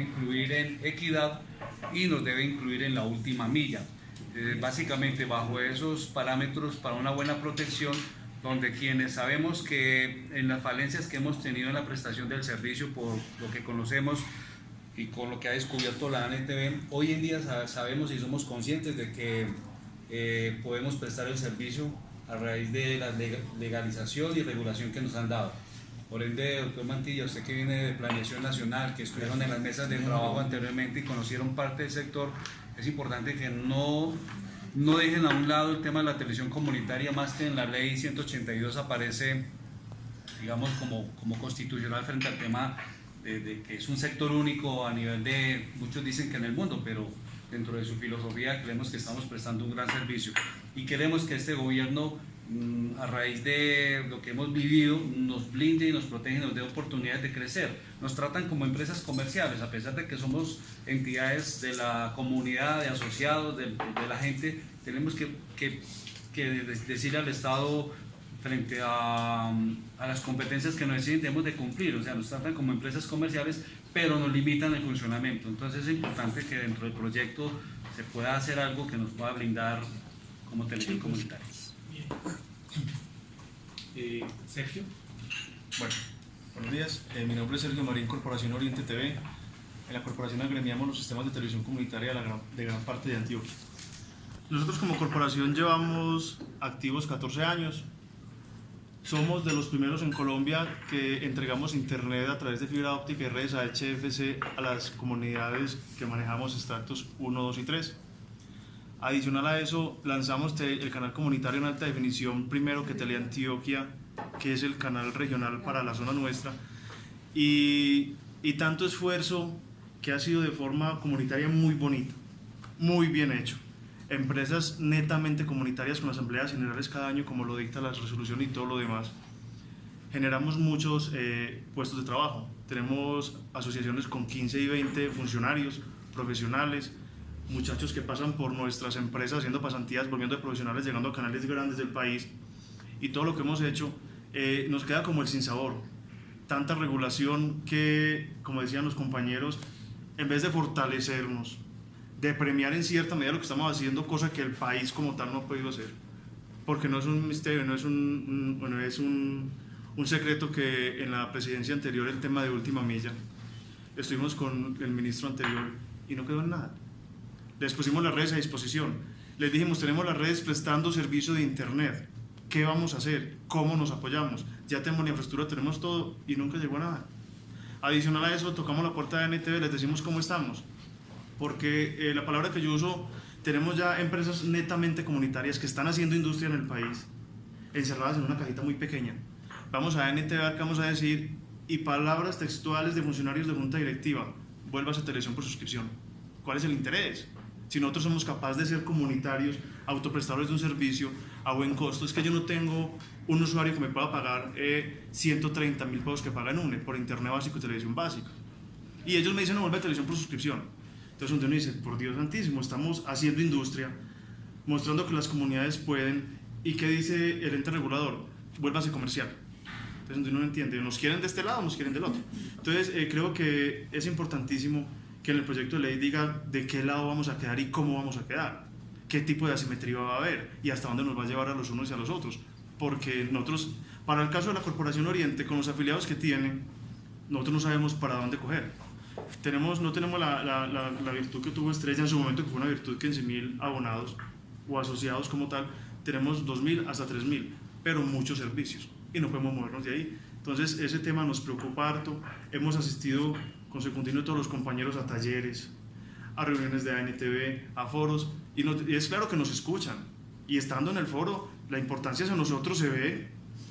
debe incluir en equidad y nos debe incluir en la última milla. Básicamente bajo esos parámetros para una buena protección, donde quienes sabemos que en las falencias que hemos tenido en la prestación del servicio, por lo que conocemos y con lo que ha descubierto la ANTV, hoy en día sabemos y somos conscientes de que podemos prestar el servicio a raíz de la legalización y regulación que nos han dado. Por ende, doctor Mantilla, usted que viene de Planeación Nacional, que estuvieron en las mesas de trabajo anteriormente y conocieron parte del sector, es importante que no dejen a un lado el tema de la televisión comunitaria, más que en la ley 182 aparece, digamos, como constitucional frente al tema de que es un sector único a nivel de, muchos dicen que en el mundo, pero dentro de su filosofía creemos que estamos prestando un gran servicio y queremos que este gobierno, a raíz de lo que hemos vivido, nos blinde y nos protege y nos dé oportunidades de crecer. Nos tratan como empresas comerciales, a pesar de que somos entidades de la comunidad, de asociados, de la gente. Tenemos que decirle al Estado frente a las competencias que nos exigen, debemos de cumplir. O sea, nos tratan como empresas comerciales, pero nos limitan el funcionamiento. Entonces es importante que dentro del proyecto se pueda hacer algo que nos pueda blindar como televisión comunitaria. Sergio. Bueno, buenos días. Mi nombre es Sergio Marín, Corporación Oriente TV. En la corporación agremiamos los sistemas de televisión comunitaria de gran parte de Antioquia. Nosotros como corporación llevamos activos 14 años. Somos de los primeros en Colombia que entregamos internet a través de fibra óptica y redes HFC a las comunidades que manejamos estratos 1, 2 y 3. Adicional a eso, lanzamos el canal comunitario en alta definición, primero que Teleantioquia, que es el canal regional para la zona nuestra, y tanto esfuerzo que ha sido de forma comunitaria muy bonita, muy bien hecho. Empresas netamente comunitarias con asambleas generales cada año, como lo dicta la resolución y todo lo demás. Generamos muchos puestos de trabajo. Tenemos asociaciones con 15 y 20 funcionarios, profesionales, muchachos que pasan por nuestras empresas haciendo pasantías, volviendo de profesionales, llegando a canales grandes del país, y todo lo que hemos hecho nos queda como el sinsabor. Tanta regulación que, como decían los compañeros, en vez de fortalecernos, de premiar en cierta medida lo que estamos haciendo, cosa que el país como tal no ha podido hacer, porque no es un misterio, no es un secreto que en la presidencia anterior, el tema de última milla, estuvimos con el ministro anterior y no quedó en nada. Les pusimos las redes a disposición, les dijimos, tenemos las redes prestando servicio de internet, ¿qué vamos a hacer? ¿Cómo nos apoyamos? Ya tenemos la infraestructura, tenemos todo, y nunca llegó a nada. Adicional a eso, tocamos la puerta de NTV, les decimos cómo estamos, porque la palabra que yo uso, tenemos ya empresas netamente comunitarias que están haciendo industria en el país, encerradas en una cajita muy pequeña. Vamos a NTV, ¿qué vamos a decir? Y palabras textuales de funcionarios de junta directiva, vuélvase a televisión por suscripción. ¿Cuál es el interés? Si nosotros somos capaces de ser comunitarios, autoprestadores de un servicio a buen costo, es que yo no tengo un usuario que me pueda pagar 130.000 pesos que paga en UNE por internet básico y televisión básica. Y ellos me dicen, no, vuelve a televisión por suscripción. Entonces uno dice, por Dios santísimo, estamos haciendo industria, mostrando que las comunidades pueden, y ¿qué dice el ente regulador? Vuélvase comercial. Entonces uno no entiende, ¿nos quieren de este lado o nos quieren del otro? Entonces creo que es importantísimo que en el proyecto de ley diga de qué lado vamos a quedar y cómo vamos a quedar, qué tipo de asimetría va a haber y hasta dónde nos va a llevar a los unos y a los otros, porque nosotros, para el caso de la Corporación Oriente, con los afiliados que tiene, nosotros no sabemos para dónde coger. No tenemos la virtud que tuvo Estrella en su momento, que fue una virtud que en 100.000 abonados o asociados como tal, tenemos 2.000 hasta 3.000, pero muchos servicios y no podemos movernos de ahí. Entonces ese tema nos preocupa harto. Hemos asistido con Secundino todos los compañeros a talleres, a reuniones de ANTV, a foros, y es claro que nos escuchan, y estando en el foro, la importancia de nosotros se ve,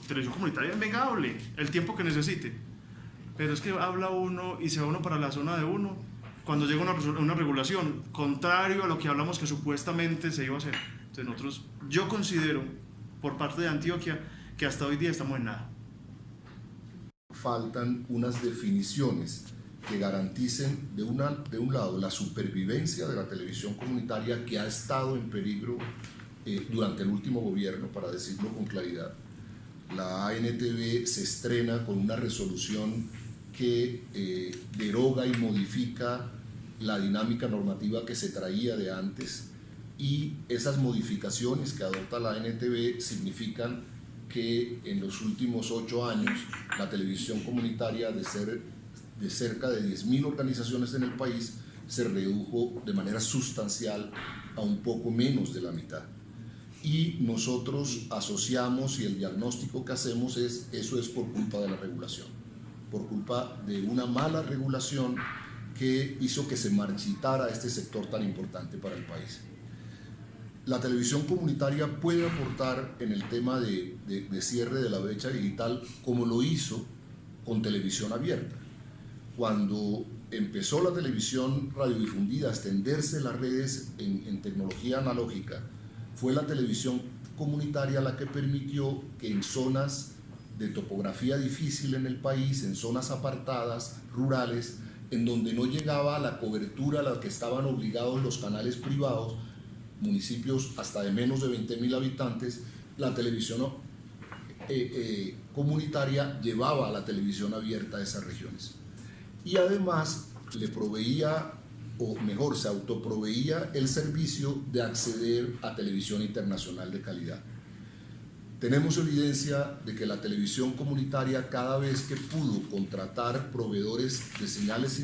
televisión comunitaria, venga, hable, el tiempo que necesite, pero es que habla uno y se va uno para la zona de uno, cuando llega una regulación, contrario a lo que hablamos que supuestamente se iba a hacer. Entonces nosotros, yo considero, por parte de Antioquia, que hasta hoy día estamos en nada. Faltan unas definiciones que garanticen de un lado la supervivencia de la televisión comunitaria, que ha estado en peligro durante el último gobierno, para decirlo con claridad. La ANTV se estrena con una resolución que deroga y modifica la dinámica normativa que se traía de antes, y esas modificaciones que adopta la NTV significan que en los últimos 8 años la televisión comunitaria, de cerca de 10.000 organizaciones en el país, se redujo de manera sustancial a un poco menos de la mitad. Y nosotros asociamos, y el diagnóstico que hacemos es: eso es por culpa de la regulación, por culpa de una mala regulación que hizo que se marchitara este sector tan importante para el país. La televisión comunitaria puede aportar en el tema de cierre de la brecha digital, como lo hizo con televisión abierta. Cuando empezó la televisión radiodifundida a extenderse las redes en tecnología analógica, fue la televisión comunitaria la que permitió que en zonas de topografía difícil en el país, en zonas apartadas, rurales, en donde no llegaba la cobertura a la que estaban obligados los canales privados, municipios hasta de menos de 20.000 habitantes, la televisión comunitaria llevaba a la televisión abierta a esas regiones. Y además le proveía, o mejor, se autoproveía el servicio de acceder a televisión internacional de calidad. Tenemos evidencia de que la televisión comunitaria, cada vez que pudo contratar proveedores de señales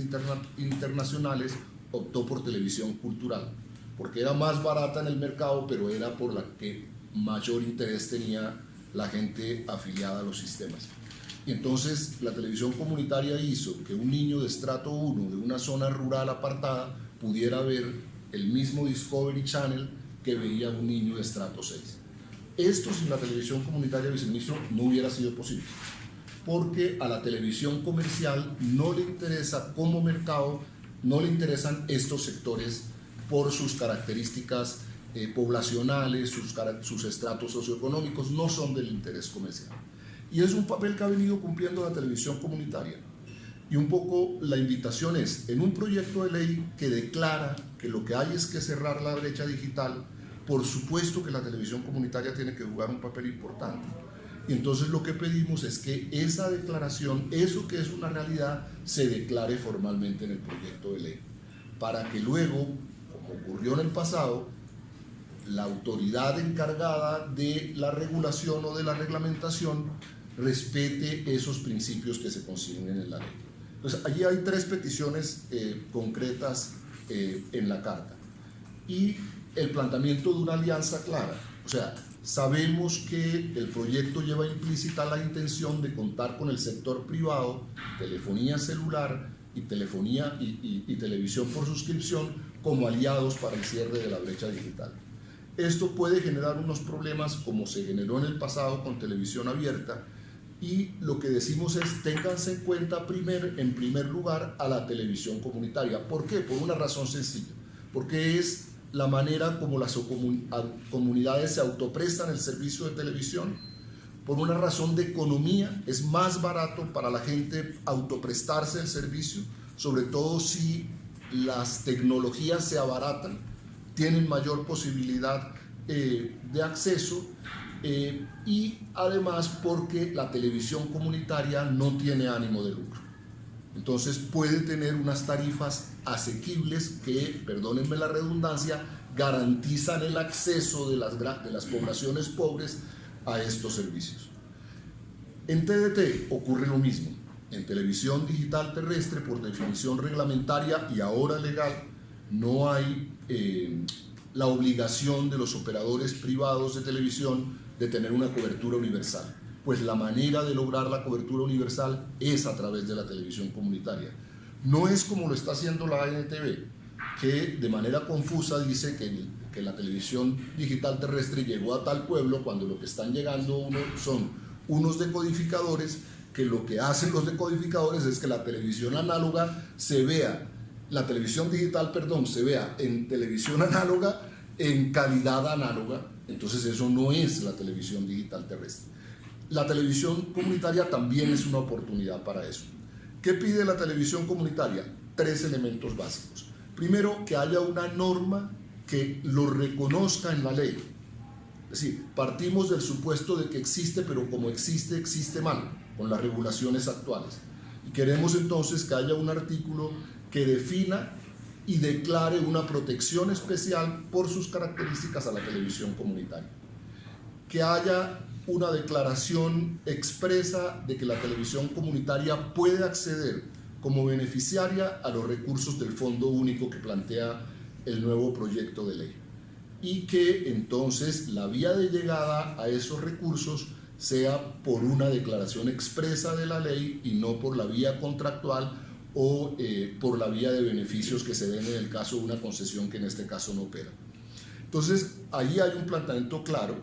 internacionales, optó por televisión cultural, porque era más barata en el mercado, pero era por la que mayor interés tenía la gente afiliada a los sistemas. Y entonces la televisión comunitaria hizo que un niño de estrato 1 de una zona rural apartada pudiera ver el mismo Discovery Channel que veía un niño de estrato 6. Esto sin la televisión comunitaria, viceministro, no hubiera sido posible, porque a la televisión comercial no le interesa como mercado, no le interesan estos sectores por sus características poblacionales, sus estratos socioeconómicos, no son del interés comercial. Y es un papel que ha venido cumpliendo la televisión comunitaria. Y un poco la invitación es, en un proyecto de ley que declara que lo que hay es que cerrar la brecha digital, por supuesto que la televisión comunitaria tiene que jugar un papel importante. Y entonces lo que pedimos es que esa declaración, eso que es una realidad, se declare formalmente en el proyecto de ley, para que luego, como ocurrió en el pasado, la autoridad encargada de la regulación o de la reglamentación respete esos principios que se consignen en la ley. Entonces, allí hay 3 peticiones concretas en la carta. Y el planteamiento de una alianza clara. O sea, sabemos que el proyecto lleva implícita la intención de contar con el sector privado, telefonía celular y telefonía y televisión por suscripción como aliados para el cierre de la brecha digital. Esto puede generar unos problemas como se generó en el pasado con televisión abierta, y lo que decimos es: ténganse en cuenta en primer lugar a la televisión comunitaria. ¿Por qué? Por una razón sencilla, porque es la manera como las comunidades se autoprestan el servicio de televisión. Por una razón de economía, es más barato para la gente autoprestarse el servicio, sobre todo si las tecnologías se abaratan, tienen mayor posibilidad de acceso, y además porque la televisión comunitaria no tiene ánimo de lucro. Entonces puede tener unas tarifas asequibles que, perdónenme la redundancia, garantizan el acceso de las poblaciones pobres a estos servicios. En TDT ocurre lo mismo. En televisión digital terrestre, por definición reglamentaria y ahora legal, no hay la obligación de los operadores privados de televisión de tener una cobertura universal. Pues la manera de lograr la cobertura universal es a través de la televisión comunitaria. No es como lo está haciendo la ANTV, que de manera confusa dice que la televisión digital terrestre llegó a tal pueblo, cuando lo que están llegando son unos decodificadores, que lo que hacen los decodificadores es que la televisión análoga se vea, la televisión digital, perdón, se vea en televisión análoga, en calidad análoga. Entonces eso no es la televisión digital terrestre. La televisión comunitaria también es una oportunidad para eso. ¿Qué pide la televisión comunitaria? 3 elementos básicos. Primero, que haya una norma que lo reconozca en la ley. Es decir, partimos del supuesto de que existe, pero como existe, existe mal, con las regulaciones actuales. Queremos entonces que haya un artículo que defina y declare una protección especial por sus características a la televisión comunitaria. Que haya una declaración expresa de que la televisión comunitaria puede acceder como beneficiaria a los recursos del Fondo Único que plantea el nuevo proyecto de ley. Y que entonces la vía de llegada a esos recursos sea por una declaración expresa de la ley y no por la vía contractual o por la vía de beneficios que se den en el caso de una concesión que en este caso no opera. Entonces, ahí hay un planteamiento claro.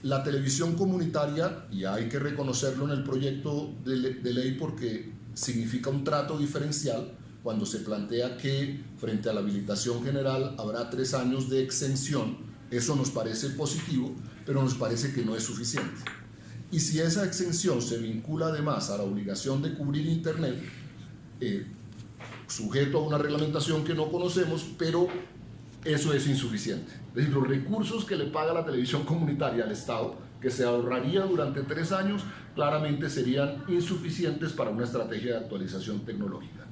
La televisión comunitaria, y hay que reconocerlo en el proyecto de ley porque significa un trato diferencial cuando se plantea que frente a la habilitación general habrá 3 años de exención. Eso nos parece positivo, pero nos parece que no es suficiente. Y si esa exención se vincula además a la obligación de cubrir Internet, sujeto a una reglamentación que no conocemos, pero eso es insuficiente. Es decir, los recursos que le paga la televisión comunitaria al Estado, que se ahorraría durante 3 años, claramente serían insuficientes para una estrategia de actualización tecnológica.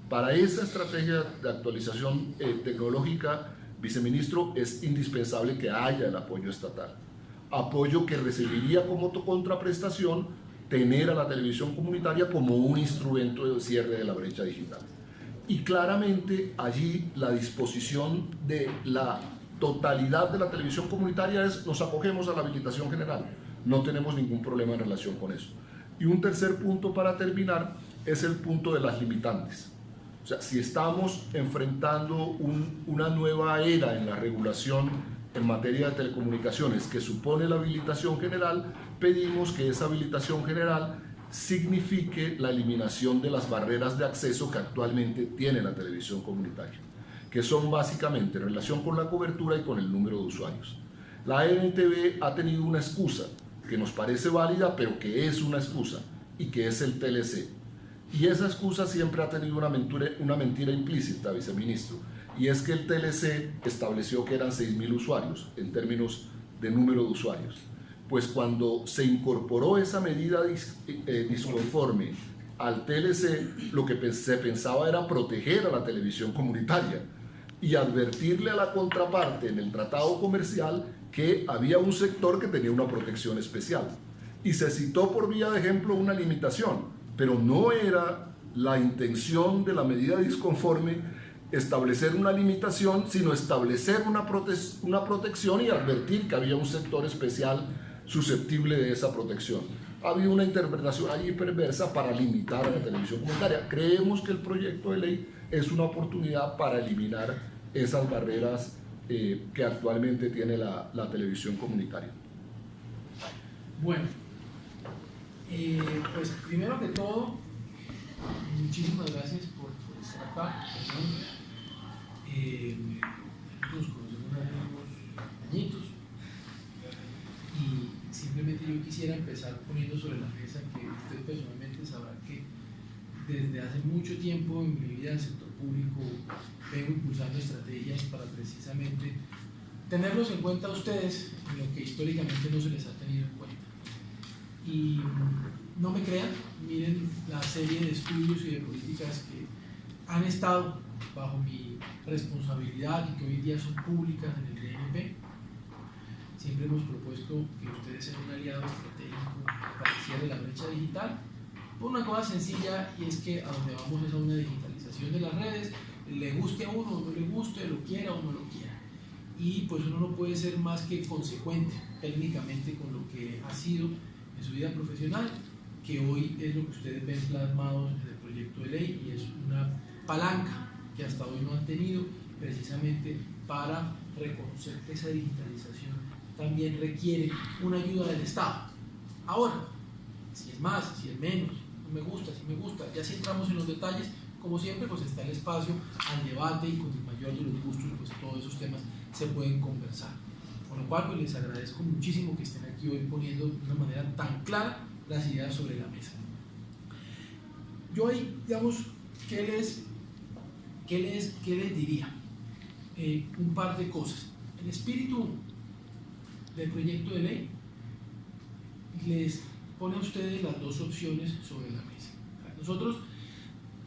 Para esa estrategia de actualización tecnológica, viceministro, es indispensable que haya el apoyo estatal. Apoyo que recibiría como contraprestación tener a la televisión comunitaria como un instrumento de cierre de la brecha digital. Y claramente allí la disposición de la totalidad de la televisión comunitaria es: nos acogemos a la habilitación general, no tenemos ningún problema en relación con eso. Y un tercer punto para terminar es el punto de las limitantes. O sea, si estamos enfrentando una nueva era en la regulación en materia de telecomunicaciones que supone la habilitación general, pedimos que esa habilitación general signifique la eliminación de las barreras de acceso que actualmente tiene la televisión comunitaria, que son básicamente en relación con la cobertura y con el número de usuarios. La NTV ha tenido una excusa que nos parece válida, pero que es una excusa, y que es el TLC. Y esa excusa siempre ha tenido una mentira implícita, viceministro, y es que el TLC estableció que eran 6.000 usuarios en términos de número de usuarios. Pues cuando se incorporó esa medida disconforme al TLC, lo que se pensaba era proteger a la televisión comunitaria y advertirle a la contraparte en el tratado comercial que había un sector que tenía una protección especial. Y se citó por vía de ejemplo una limitación, pero no era la intención de la medida disconforme establecer una limitación, sino establecer una protección y advertir que había un sector especial susceptible de esa protección. Ha habido una interpretación allí perversa para limitar a la televisión comunitaria. Creemos que el proyecto de ley es una oportunidad para eliminar esas barreras que actualmente tiene la televisión comunitaria. Bueno, pues primero que todo, muchísimas gracias por estar acá. Nos conocemos hace unos añitos y simplemente yo quisiera empezar poniendo sobre la mesa que usted personalmente sabrá que desde hace mucho tiempo en mi vida del sector público vengo impulsando estrategias para precisamente tenerlos en cuenta a ustedes en lo que históricamente no se les ha tenido en cuenta. Y no me crean, miren la serie de estudios y de políticas que han estado bajo mi responsabilidad y que hoy día son públicas en el DNP. Siempre hemos propuesto que ustedes sean un aliado estratégico para el cierre de la brecha digital, por una cosa sencilla, y es que a donde vamos es a una digitalización de las redes, le guste a uno o no le guste, lo quiera o no lo quiera. Y pues uno no puede ser más que consecuente técnicamente con lo que ha sido en su vida profesional, que hoy es lo que ustedes ven plasmados en el proyecto de ley, y es una palanca que hasta hoy no han tenido precisamente para reconocer que esa digitalización también requiere una ayuda del Estado. Ahora, si es más, si es menos, no me gusta, si me gusta, ya si entramos en los detalles, como siempre, pues está el espacio al debate, y con el mayor de los gustos, pues todos esos temas se pueden conversar. Con lo cual, pues les agradezco muchísimo que estén aquí hoy poniendo de una manera tan clara las ideas sobre la mesa. Yo ahí, digamos, ¿qué les diría? Un par de cosas. El espíritu del proyecto de ley les pone a ustedes las dos opciones sobre la mesa. Nosotros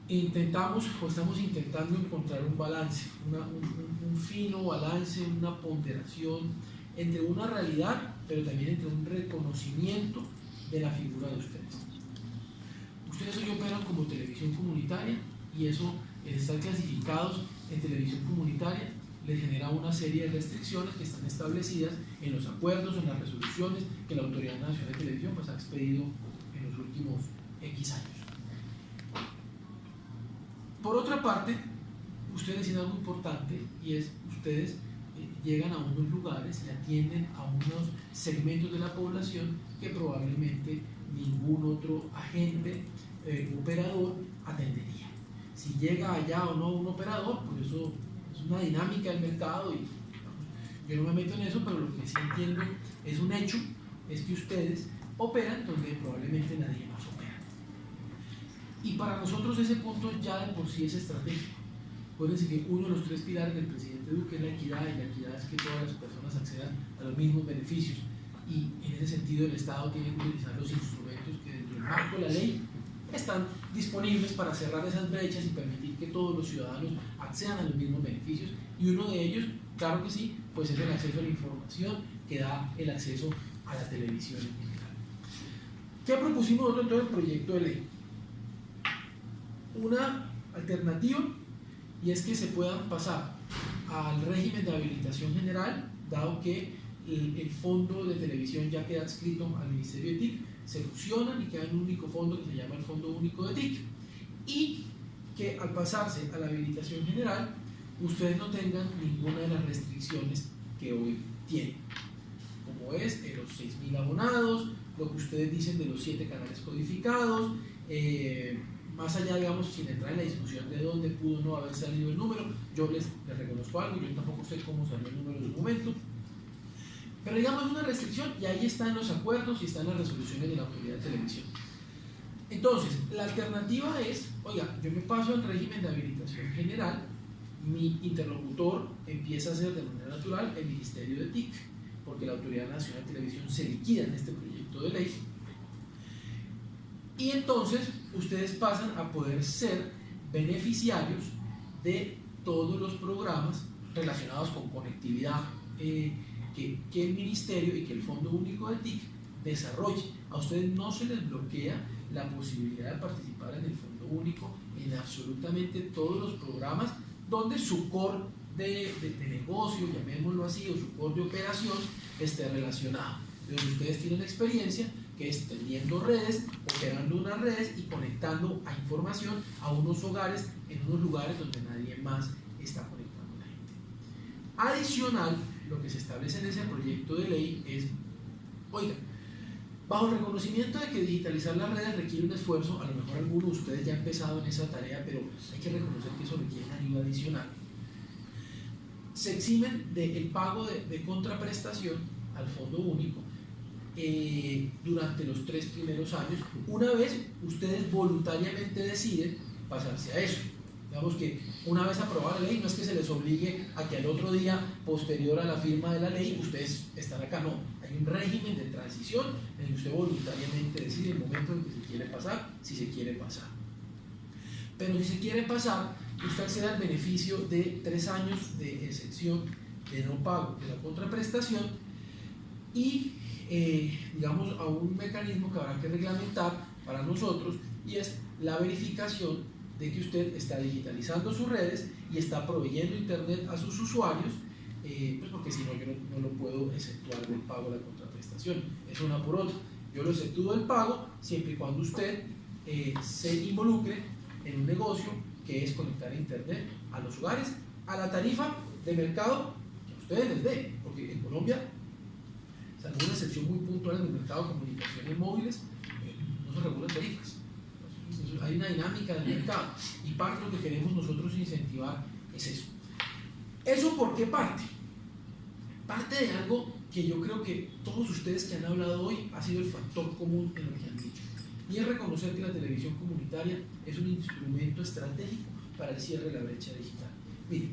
intentamos o estamos intentando encontrar un balance, un fino balance, una ponderación entre una realidad, pero también entre un reconocimiento de la figura de ustedes. Ustedes hoy operan como televisión comunitaria y eso, el estar clasificados en televisión comunitaria, les genera una serie de restricciones que están establecidas en los acuerdos, en las resoluciones que la Autoridad Nacional de Televisión pues, ha expedido en los últimos X años. Por otra parte, ustedes tienen algo importante y es ustedes llegan a unos lugares y atienden a unos segmentos de la población que probablemente ningún otro agente operador atendería. Si llega allá o no un operador, pues eso es una dinámica del mercado y yo no me meto en eso, pero lo que sí entiendo es un hecho, es que ustedes operan donde probablemente nadie más opera. Y para nosotros ese punto ya de por sí es estratégico. Acuérdense que uno de los 3 pilares del presidente Duque es la equidad, y la equidad es que todas las personas accedan a los mismos beneficios. Y en ese sentido el Estado tiene que utilizar los instrumentos que dentro del marco de la ley están disponibles para cerrar esas brechas y permitir que todos los ciudadanos accedan a los mismos beneficios. Y uno de ellos, claro que sí, pues es el acceso a la información que da el acceso a la televisión en general. ¿Qué propusimos nosotros en todo el proyecto de ley? Una alternativa, y es que se puedan pasar al régimen de habilitación general, dado que el fondo de televisión ya queda adscrito al Ministerio de TIC, se fusionan y queda en un único fondo que se llama el Fondo Único de TIC, y que al pasarse a la habilitación general, ustedes no tengan ninguna de las restricciones que hoy tienen, como es los 6.000 abonados, lo que ustedes dicen de los 7 canales codificados, más allá, digamos, sin entrar en la discusión de dónde pudo no haber salido el número, yo les reconozco algo, yo tampoco sé cómo salió el número en su momento, pero digamos es una restricción y ahí están los acuerdos y están las resoluciones de la Autoridad de Televisión. Entonces, la alternativa es, oiga, yo me paso al régimen de habilitación general, mi interlocutor empieza a ser de manera natural el Ministerio de TIC, porque la Autoridad Nacional de Televisión se liquida en este proyecto de ley. Y entonces ustedes pasan a poder ser beneficiarios de todos los programas relacionados con conectividad que el Ministerio y que el Fondo Único de TIC desarrolle. A ustedes no se les bloquea la posibilidad de participar en el Fondo Único en absolutamente todos los programas donde su core de negocio, llamémoslo así, o su core de operación esté relacionado. Donde ustedes tienen experiencia, que es tendiendo redes, operando unas redes y conectando a información a unos hogares en unos lugares donde nadie más está conectando a la gente. Adicional, lo que se establece en ese proyecto de ley es, oiga, bajo el reconocimiento de que digitalizar las redes requiere un esfuerzo, a lo mejor algunos de ustedes ya han empezado en esa tarea, pero hay que reconocer que eso requiere una ayuda adicional. Se eximen del pago de contraprestación al Fondo Único durante los 3 primeros años, una vez ustedes voluntariamente deciden pasarse a eso. Digamos que una vez aprobada la ley, no es que se les obligue a que al otro día, posterior a la firma de la ley, ustedes están acá, no. Hay un régimen de transición en el que usted voluntariamente decide el momento en que se quiere pasar, si se quiere pasar. Pero si se quiere pasar, usted accede al beneficio de 3 años de exención de no pago de la contraprestación y digamos a un mecanismo que habrá que reglamentar para nosotros, y es la verificación de que usted está digitalizando sus redes y está proveyendo internet a sus usuarios, pues porque si no yo no lo puedo exceptuar del pago de la contraprestación. Es una por otra. Yo lo exceptúo del pago siempre y cuando usted se involucre en un negocio que es conectar internet a los hogares a la tarifa de mercado que a ustedes les dé, porque en Colombia, salvo una excepción muy puntual en el mercado de comunicaciones móviles, no se regulan tarifas. Entonces, hay una dinámica del mercado y parte de lo que queremos nosotros incentivar es eso. ¿Eso por qué parte? Parte de algo que yo creo que todos ustedes que han hablado hoy ha sido el factor común en lo que han dicho, y es reconocer que la televisión comunitaria es un instrumento estratégico para el cierre de la brecha digital. Miren,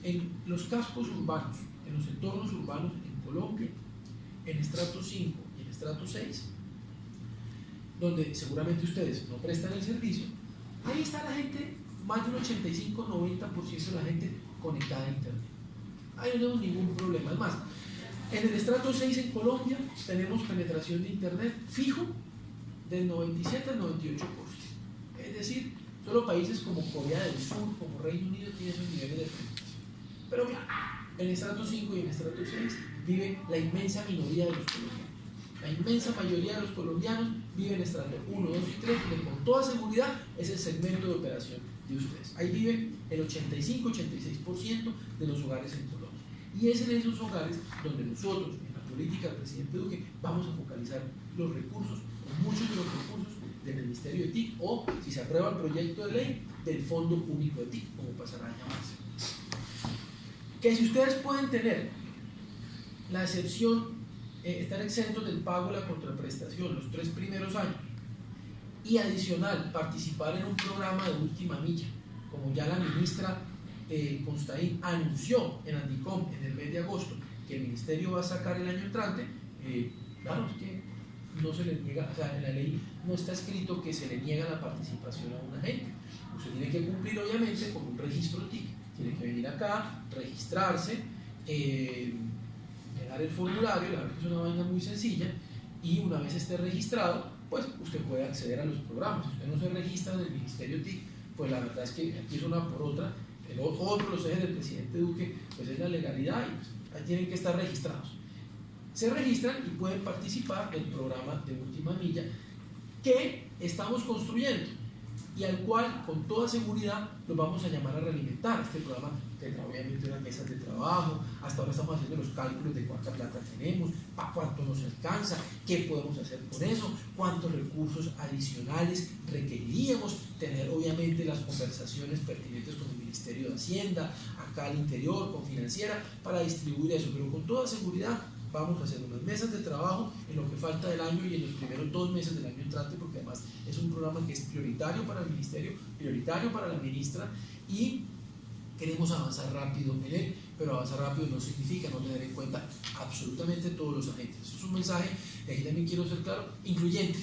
en los cascos urbanos, en los entornos urbanos en Colombia, en estrato 5 y en estrato 6, donde seguramente ustedes no prestan el servicio, ahí está la gente más de un 85-90% de la gente conectada a internet. Ahí no tenemos ningún problema. Es más, en el estrato 6 en Colombia tenemos penetración de internet fijo del 97 al 98%. Es decir, solo países como Corea del Sur, como Reino Unido tienen esos niveles de penetración. Pero mira, en el estrato 5 y en el estrato 6 vive la inmensa minoría de los colombianos. La inmensa mayoría de los colombianos viven en estrato 1, 2 y 3, que con toda seguridad es el segmento de operación de ustedes. Ahí vive el 85-86% de los hogares en Colombia. Y es en esos hogares donde nosotros, en la política del presidente Duque, vamos a focalizar los recursos, o muchos de los recursos del Ministerio de TIC, o si se aprueba el proyecto de ley, del Fondo Único de TIC, como pasará a llamarse. Que si ustedes pueden tener la excepción, estar exentos del pago de la contraprestación los 3 primeros años, y adicional participar en un programa de última milla, como ya la ministra Constaín anunció en Andicom en el mes de agosto que el ministerio va a sacar el año entrante. Claro, es que no se le niega, o sea, en la ley no está escrito que se le niega la participación a una gente. Usted tiene que cumplir obviamente con un registro TIC, tiene que venir acá, registrarse, llenar el formulario, la verdad que es una vaina muy sencilla, y una vez esté registrado, pues usted puede acceder a los programas. Si usted no se registra en el Ministerio TIC, pues la verdad es que aquí es una por otra. Otro de los ejes del presidente Duque pues es la legalidad, y pues, ahí tienen que estar registrados. Se registran y pueden participar del programa de última milla que estamos construyendo y al cual con toda seguridad los vamos a llamar a realimentar. Este programa tendrá obviamente unas mesas de trabajo. Hasta ahora estamos haciendo los cálculos de cuánta plata tenemos, para cuánto nos alcanza, qué podemos hacer con eso, cuántos recursos adicionales requeriríamos, tener obviamente las conversaciones pertinentes con el Ministerio de Hacienda, acá al interior, con Financiera, para distribuir eso. Pero con toda seguridad vamos a hacer unas mesas de trabajo en lo que falta del año y en los primeros 2 meses del año entrante, porque además es un programa que es prioritario para el Ministerio, prioritario para la ministra, y queremos avanzar rápido en él. Pero avanzar rápido no significa no tener en cuenta absolutamente todos los agentes. Eso es un mensaje, y aquí también quiero ser claro, incluyente.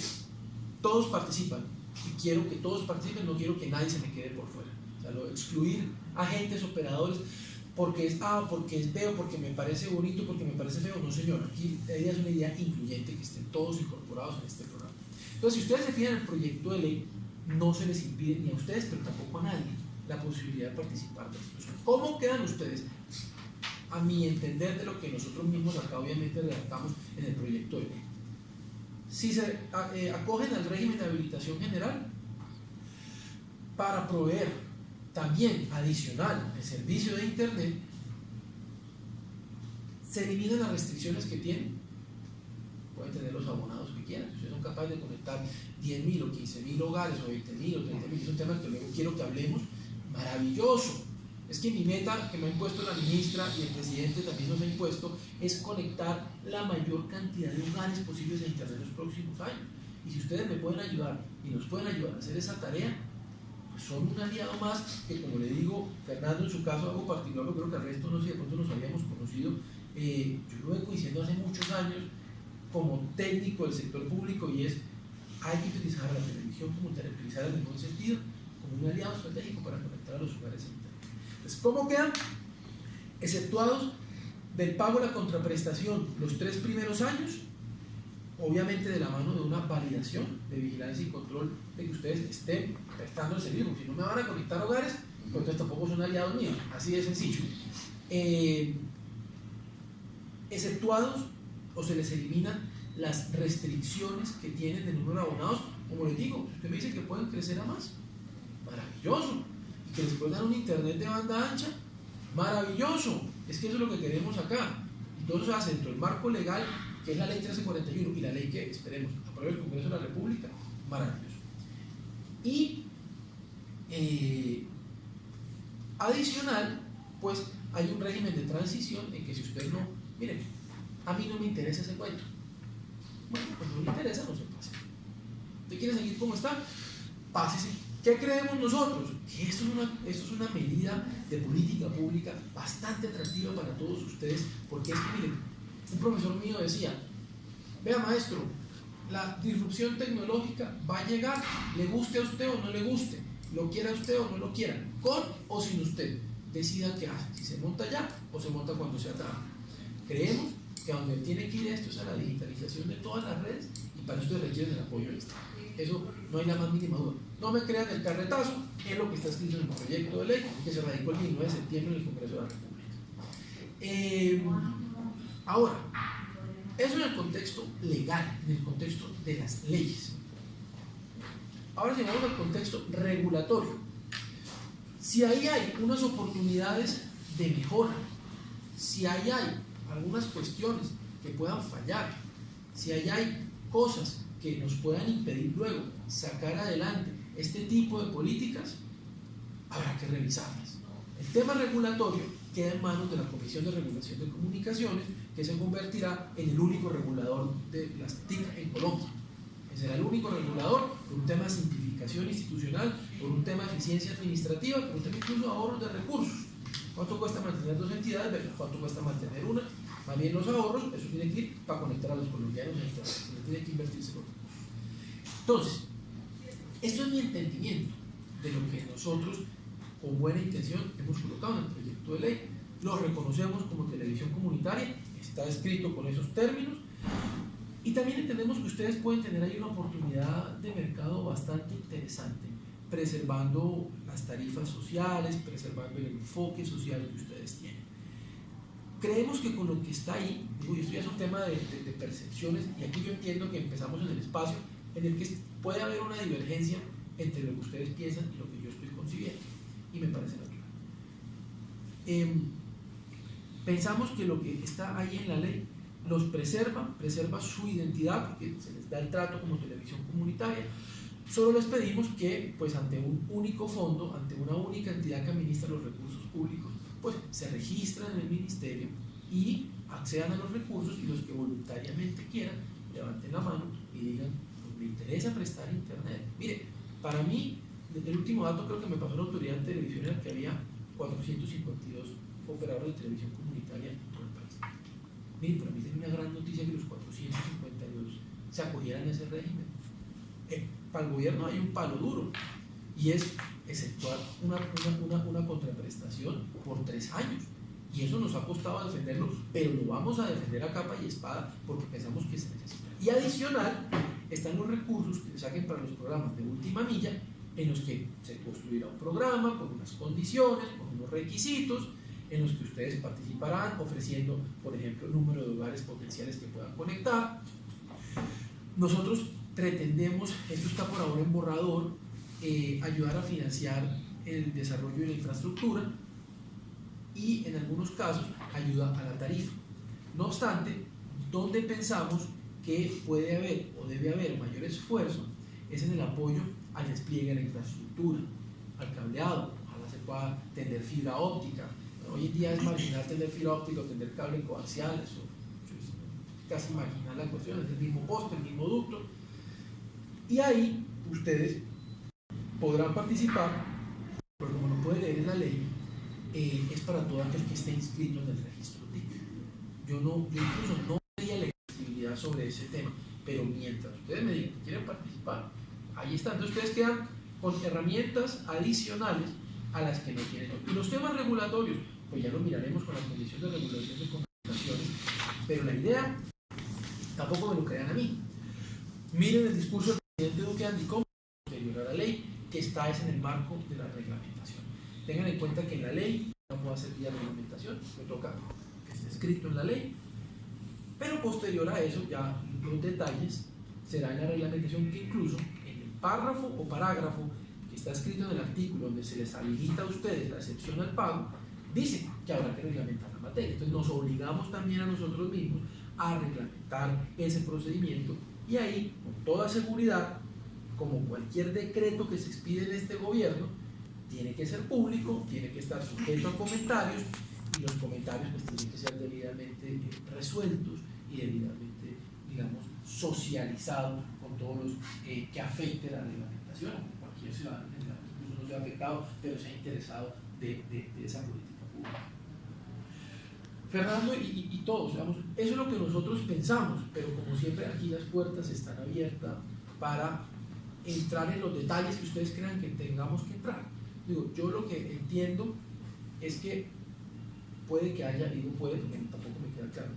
Todos participan y quiero que todos participen, no quiero que nadie se me quede por fuera. O sea, excluir agentes, operadores, porque es A, porque es B, o porque me parece bonito, porque me parece feo. No, señor, aquí la idea es una idea incluyente, que estén todos incorporados en este programa. Entonces, si ustedes se fijan en el proyecto de ley, no se les impide ni a ustedes, pero tampoco a nadie, la posibilidad de participar de esto. ¿Cómo quedan ustedes? A mi entender, de lo que nosotros mismos acá obviamente redactamos en el proyecto de ley. Si se acogen al régimen de habilitación general para proveer también adicional el servicio de internet, se eliminan las restricciones que tienen. Pueden tener los abonados que quieran. Si ustedes son capaces de conectar 10.000 o 15.000 hogares o 20.000 o 30.000, es un tema que luego quiero que hablemos. Maravilloso. Es que mi meta que me ha impuesto la ministra y el presidente también nos ha impuesto es conectar la mayor cantidad de hogares posibles a internet en los próximos años. Y si ustedes me pueden ayudar y nos pueden ayudar a hacer esa tarea, pues son un aliado más que, como le digo, Fernando en su caso algo particular, pero creo que el resto no sé, de pronto nos habíamos conocido. Yo lo vengo diciendo hace muchos años como técnico del sector público, y es: hay que utilizar la televisión como utilizar en el buen sentido, como un aliado estratégico para conectar a los hogares a internet. Entonces, ¿cómo quedan? Exceptuados del pago de la contraprestación los 3 primeros años, obviamente de la mano de una validación de vigilancia y control de que ustedes estén prestando el servicio. Si no me van a conectar hogares, pues entonces tampoco son aliados míos, así de sencillo. Exceptuados, o se les eliminan las restricciones que tienen de número de abonados. Como les digo, si usted me dice que pueden crecer a más, maravilloso, y que les pueden dar un internet de banda ancha, maravilloso. Es que eso es lo que queremos acá, y todo se hace dentro del marco legal, que es la ley 1341 y la ley que esperemos apruebe el Congreso de la República. Maravilloso. Y adicional, pues hay un régimen de transición en que si usted no, miren, a mí no me interesa ese cuento. Bueno, pues no le interesa, no se pase. ¿Usted quiere seguir como está? Pásese. ¿Qué creemos nosotros? Que esto es una medida de política pública bastante atractiva para todos ustedes, porque es que, miren, un profesor mío decía: vea, maestro, la disrupción tecnológica va a llegar, le guste a usted o no le guste. lo quiera usted o no lo quiera, con o sin usted, decida qué hace, si se monta ya o se monta cuando sea tarde. Creemos que a donde tiene que ir esto es a la digitalización de todas las redes y para eso requieren el apoyo del Estado. Eso no hay la más mínima duda. No me crean el carretazo, es lo que está escrito en el proyecto de ley que se radicó el 19 de septiembre en el Congreso de la República. Ahora, eso en el contexto legal, en el contexto de las leyes. Ahora si vamos al contexto regulatorio. Si ahí hay unas oportunidades de mejora, si ahí hay algunas cuestiones que puedan fallar, si ahí hay cosas que nos puedan impedir luego sacar adelante este tipo de políticas, habrá que revisarlas. El tema regulatorio queda en manos de la Comisión de Regulación de Comunicaciones, que se convertirá en el único regulador de las TIC en Colombia. Será el único regulador por un tema de simplificación institucional, por un tema de eficiencia administrativa, por un tema incluso de ahorros de recursos. ¿Cuánto cuesta mantener dos entidades? ¿Cuánto cuesta mantener una? Más bien los ahorros, eso tiene que ir para conectar a los colombianos en Internet, tiene que invertirse con. Entonces, esto es mi entendimiento de lo que nosotros, con buena intención, hemos colocado en el proyecto de ley. Lo reconocemos como televisión comunitaria, está escrito con esos términos. Y también entendemos que ustedes pueden tener ahí una oportunidad de mercado bastante interesante, preservando las tarifas sociales, preservando el enfoque social que ustedes tienen. Creemos que con lo que está ahí, digo, esto ya es un tema de percepciones, y aquí yo entiendo que empezamos en el espacio en el que puede haber una divergencia entre lo que ustedes piensan y lo que yo estoy concibiendo, y me parece natural. Pensamos que lo que está ahí en la ley los preserva su identidad, porque se les da el trato como televisión comunitaria. Solo les pedimos que, pues, ante un único fondo, ante una única entidad que administra los recursos públicos, pues se registran en el ministerio y accedan a los recursos, y los que voluntariamente quieran levanten la mano y digan, pues me interesa prestar internet. Mire, para mí, el último dato creo que me pasó la autoridad de televisión era que había 452 operadores de televisión comunitaria en todo el país. Mire, para mí sería una gran noticia que los 452 se acogieran a ese régimen. Para el gobierno hay un palo duro, y es efectuar una contraprestación por 3 años, y eso nos ha costado defenderlo, pero lo vamos a defender a capa y espada porque pensamos que se necesita. Y adicional están los recursos que se saquen para los programas de última milla, en los que se construirá un programa con unas condiciones, con unos requisitos, en los que ustedes participarán ofreciendo, por ejemplo, el número de hogares potenciales que puedan conectar. Nosotros pretendemos, esto está por ahora en borrador, ayudar a financiar el desarrollo de la infraestructura y en algunos casos ayuda a la tarifa. No obstante, donde pensamos que puede haber o debe haber mayor esfuerzo es en el apoyo al despliegue de la infraestructura, al cableado. Ojalá se pueda tender fibra óptica. Hoy en día es marginal tener fibra óptica o tener cable coaxial, eso es casi marginal la cuestión, es el mismo poste, el mismo ducto. Y ahí ustedes podrán participar, pero como no puede leer en la ley, es para todo aquel que esté inscrito en el registro TIC. Yo incluso no daría la flexibilidad sobre ese tema, pero mientras ustedes me digan que quieren participar, ahí está. Entonces ustedes quedan con herramientas adicionales a las que no tienen. Y los temas regulatorios, pues ya lo miraremos con la Comisión de Regulación de Comunicaciones, pero la idea, tampoco me lo crean a mí. Miren el discurso del presidente Duque Andicom posterior a la ley, que está es en el marco de la reglamentación. Tengan en cuenta que en la ley no puedo hacer vía reglamentación, me toca que esté escrito en la ley, pero posterior a eso ya los detalles será en la reglamentación, que incluso en el párrafo o parágrafo que está escrito en el artículo donde se les habilita a ustedes la excepción al pago, dice que habrá que reglamentar la materia. Entonces nos obligamos también a nosotros mismos a reglamentar ese procedimiento, y ahí, con toda seguridad, como cualquier decreto que se expide en este gobierno, tiene que ser público, tiene que estar sujeto a comentarios, y los comentarios pues tienen que ser debidamente resueltos y debidamente, digamos, socializados con todos los que afecten la reglamentación. Cualquier ciudadano incluso no se ha afectado, pero se ha interesado de esa política pública. Fernando y todos, digamos, eso es lo que nosotros pensamos, pero como siempre aquí las puertas están abiertas para entrar en los detalles que ustedes crean que tengamos que entrar. Digo, yo lo que entiendo es que puede que haya, digo puede, porque tampoco me queda claro,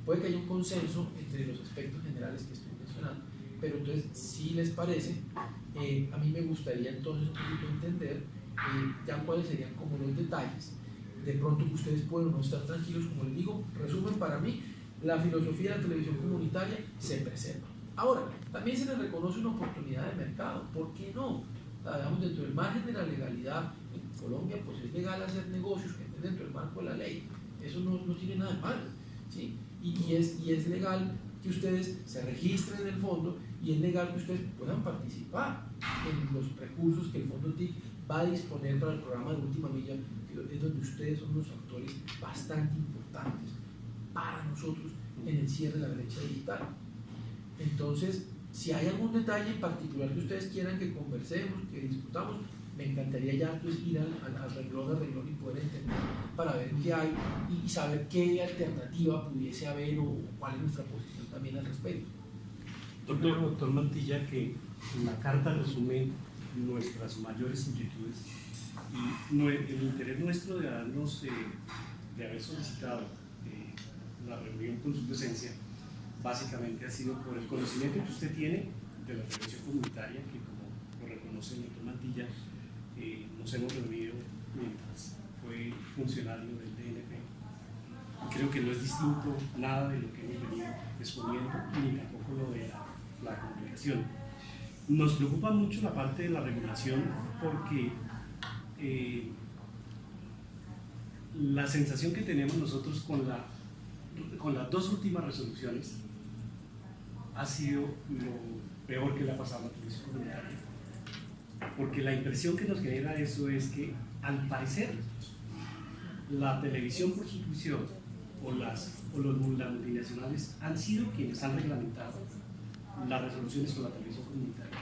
puede que haya un consenso entre los aspectos generales que estoy mencionando, pero entonces, si les parece, a mí me gustaría entonces un poquito entender ya cuáles serían como los detalles, de pronto que ustedes pueden no estar tranquilos, como les digo, resumen para mí, la filosofía de la televisión comunitaria se preserva. Ahora, también se les reconoce una oportunidad de mercado, ¿por qué no? Digamos, dentro del margen de la legalidad, en Colombia pues es legal hacer negocios que estén dentro del marco de la ley, eso no tiene nada de malo, ¿sí? Y es legal que ustedes se registren en el fondo y es legal que ustedes puedan participar en los recursos que el Fondo TIC va a disponer para el programa de Última Milla, que es donde ustedes son unos actores bastante importantes para nosotros en el cierre de la brecha digital. Entonces, si hay algún detalle en particular que ustedes quieran que conversemos, que discutamos, me encantaría ya pues, ir al renglón y poder entender para ver qué hay y saber qué alternativa pudiese haber o cuál es nuestra posición también al respecto. Doctor Mantilla, que en la carta resume nuestras mayores inquietudes y el interés nuestro de haber solicitado la reunión con su presencia básicamente ha sido por el conocimiento que usted tiene de la televisión comunitaria, que como lo reconoce el doctor Mantilla, nos hemos reunido mientras fue funcionario del DNP. Creo que no es distinto nada de lo que hemos venido exponiendo, ni tampoco lo de la comunicación. Nos preocupa mucho la parte de la regulación porque la sensación que tenemos nosotros con las dos últimas resoluciones ha sido lo peor que le ha pasado a la televisión comunitaria. Porque la impresión que nos genera eso es que, al parecer, la televisión por suscripción o las multinacionales han sido quienes han reglamentado las resoluciones con la televisión comunitaria.